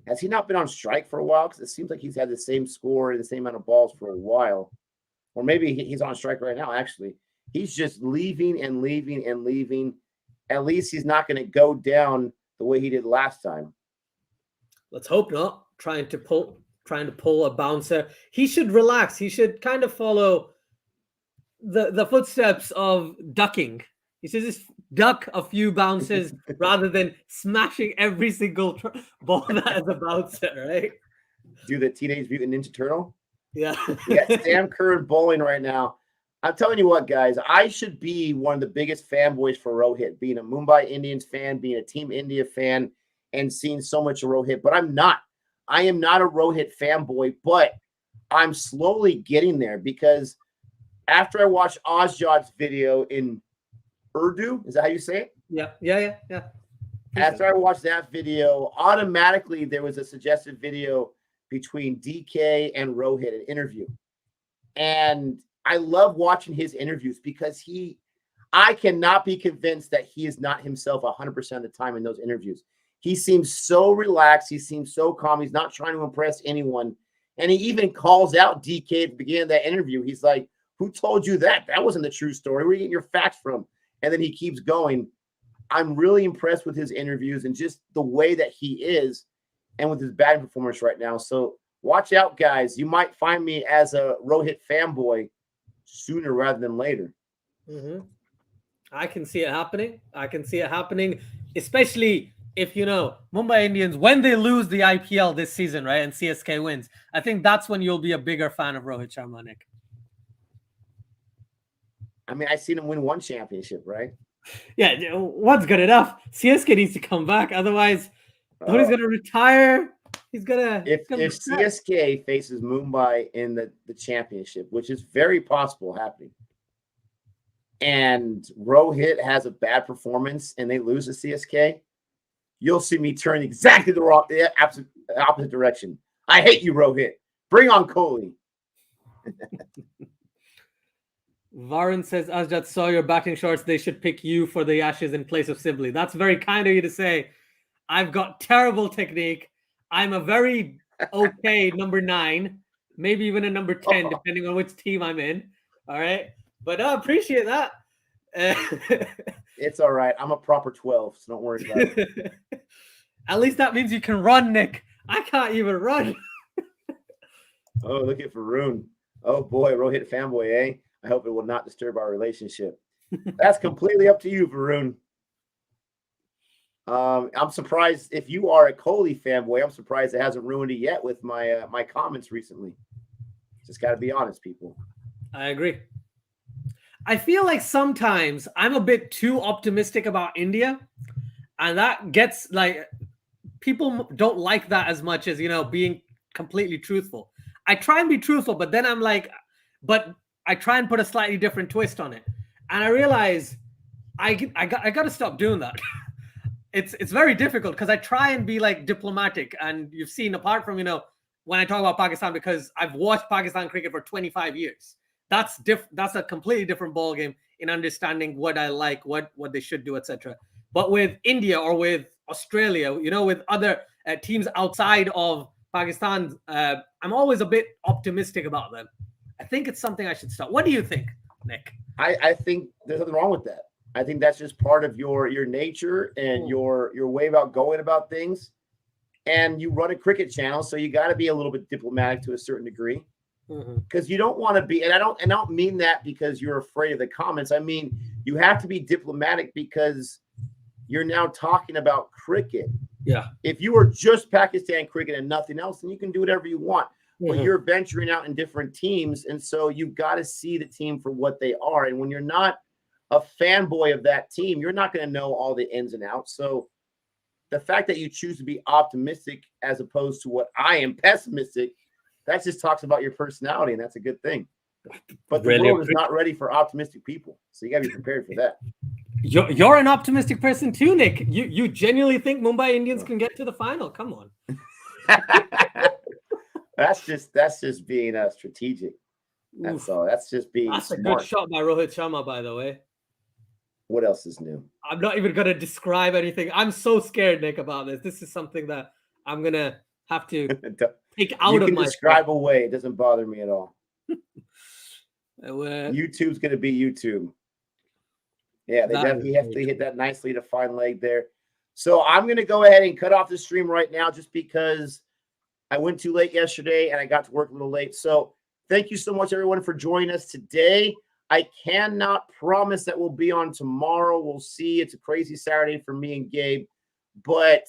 Speaker 1: has he not been on strike for a while? Because it seems like he's had the same score and the same amount of balls for a while. Or maybe he's on strike right now, actually. He's just leaving and leaving and leaving. At least he's not going to go down the way he did last time.
Speaker 2: Let's hope not. Trying to pull a bouncer. He should relax. He should kind of follow the footsteps of ducking. He should just duck a few bounces rather than smashing every single ball that has a bouncer, right?
Speaker 1: Do the Teenage Mutant Ninja Turtle?
Speaker 2: Yeah.
Speaker 1: Yeah, Sam Kerr bowling right now. I'm telling you what, guys, I should be one of the biggest fanboys for Rohit, being a Mumbai Indians fan, being a Team India fan, and seeing so much of Rohit. But I'm not. I am not a Rohit fanboy, but I'm slowly getting there because after I watched Ozjot's video in Urdu, is that how you say it?
Speaker 2: Yeah.
Speaker 1: After I watched that video, automatically there was a suggested video between DK and Rohit, an interview. And I love watching his interviews because I cannot be convinced that he is not himself 100% of the time in those interviews. He seems so relaxed. He seems so calm. He's not trying to impress anyone. And he even calls out DK at the beginning of that interview. He's like, who told you that? That wasn't the true story. Where are you getting your facts from? And then he keeps going. I'm really impressed with his interviews and just the way that he is and with his batting performance right now. So watch out, guys. You might find me as a Rohit fanboy sooner rather than later.
Speaker 2: Mm-hmm. I can see it happening. I can see it happening, especially if, Mumbai Indians, when they lose the IPL this season, right, and CSK wins, I think that's when you'll be a bigger fan of Rohit Sharma, Nick.
Speaker 1: I mean, I've seen him win one championship, right?
Speaker 2: Yeah, one's good enough. CSK needs to come back. Otherwise, Dhoni's going to retire. He's going to...
Speaker 1: If CSK faces Mumbai in the championship, which is very possible happening, and Rohit has a bad performance and they lose to CSK, you'll see me turn exactly the opposite direction. I hate you, Rohit. Bring on Kohli.
Speaker 2: Varun says, Asjad saw your batting shorts. They should pick you for the Ashes in place of Sibley. That's very kind of you to say. I've got terrible technique. I'm a very okay number 9, maybe even a number 10, depending on which team I'm in. All right. But I appreciate that.
Speaker 1: It's all right. I'm a proper 12, so don't worry about it.
Speaker 2: At least that means you can run, Nick. I can't even run.
Speaker 1: Oh, look at Varun. Oh, boy, Rohit fanboy, eh? I hope it will not disturb our relationship. That's completely up to you, Varun. I'm surprised if you are a Kohli fanboy. I'm surprised it hasn't ruined it yet with my comments recently. Just got to be honest, people.
Speaker 2: I agree. I feel like sometimes I'm a bit too optimistic about India, and that gets like people don't like that as much as being completely truthful. I try and be truthful, but then I'm like, but I try and put a slightly different twist on it, and I realize I got to stop doing that. It's very difficult because I try and be like diplomatic, and you've seen apart from when I talk about Pakistan, because I've watched Pakistan cricket for 25 years. That's a completely different ballgame in understanding what I like, what they should do, etc. But with India or with Australia, with other teams outside of Pakistan, I'm always a bit optimistic about them. I think it's something I should stop. What do you think, Nick?
Speaker 1: I think there's nothing wrong with that. I think that's just part of your nature and your way about going about things. And you run a cricket channel, so you got to be a little bit diplomatic to a certain degree, because you don't want to be. And I don't mean that because you're afraid of the comments. I mean you have to be diplomatic because you're now talking about cricket.
Speaker 2: Yeah.
Speaker 1: If you were just Pakistan cricket and nothing else, then you can do whatever you want. But you're venturing out in different teams, and so you've got to see the team for what they are. And when you're not a fanboy of that team, you're not going to know all the ins and outs. So the fact that you choose to be optimistic as opposed to what I am, pessimistic, that just talks about your personality, and that's a good thing. But the world is not ready for optimistic people, so you got to be prepared for that.
Speaker 2: You're an optimistic person too, Nick. You genuinely think Mumbai Indians can get to the final? Come on.
Speaker 1: That's just being strategic. That's all. That's just being
Speaker 2: That's
Speaker 1: smart.
Speaker 2: A good shot by Rohit Sharma, by the way.
Speaker 1: What else is new?
Speaker 2: I'm not even going to describe anything. I'm so scared, Nick, about this. This is something that I'm going to have to take out of my...
Speaker 1: You can describe away. It doesn't bother me at all. YouTube's going to be YouTube. Yeah, they definitely have to hit that nicely defined leg there. So I'm going to go ahead and cut off the stream right now just because I went too late yesterday and I got to work a little late. So thank you so much, everyone, for joining us today. I cannot promise that we'll be on tomorrow. We'll see. It's a crazy Saturday for me and Gabe. But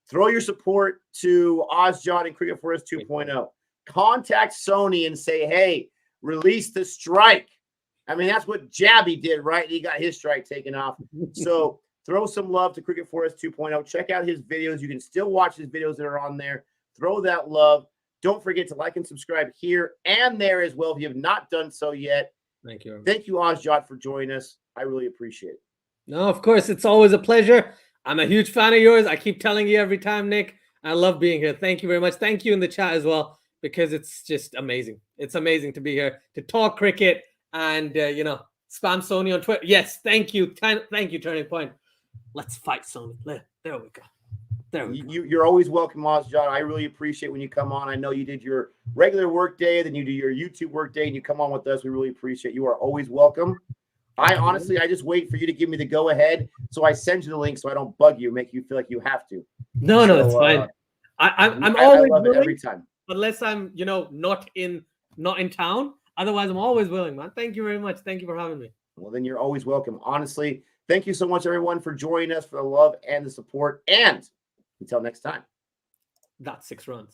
Speaker 1: throw your support to Ozjon and Cricket Forest 2.0. Contact Sony and say, hey, release the strike. I mean, that's what Jabby did, right? He got his strike taken off. So throw some love to Cricket Forest 2.0. Check out his videos. You can still watch his videos that are on there. Throw that love. Don't forget to like and subscribe here and there as well if you have not done so yet.
Speaker 2: Thank you.
Speaker 1: Thank you, Ozjot, for joining us. I really appreciate it.
Speaker 2: No, of course. It's always a pleasure. I'm a huge fan of yours. I keep telling you every time, Nick. I love being here. Thank you very much. Thank you in the chat as well, because it's just amazing. It's amazing to be here to talk cricket and spam Sony on Twitter. Yes, thank you. Thank you, Turning Point. Let's fight Sony. There we go.
Speaker 1: You're always welcome, John. I really appreciate when you come on. I know you did your regular work day, then you do your YouTube work day, and you come on with us. We really appreciate you. Are always welcome. I just wait for you to give me the go ahead, so I send you the link, so I don't bug you, make you feel like you have to.
Speaker 2: No, it's fine. I'm always
Speaker 1: love it every time,
Speaker 2: unless I'm not in town. Otherwise, I'm always willing, man. Thank you very much. Thank you for having me.
Speaker 1: Well, then you're always welcome. Honestly, thank you so much, everyone, for joining us, for the love and the support, and until next time.
Speaker 2: That's 6 runs.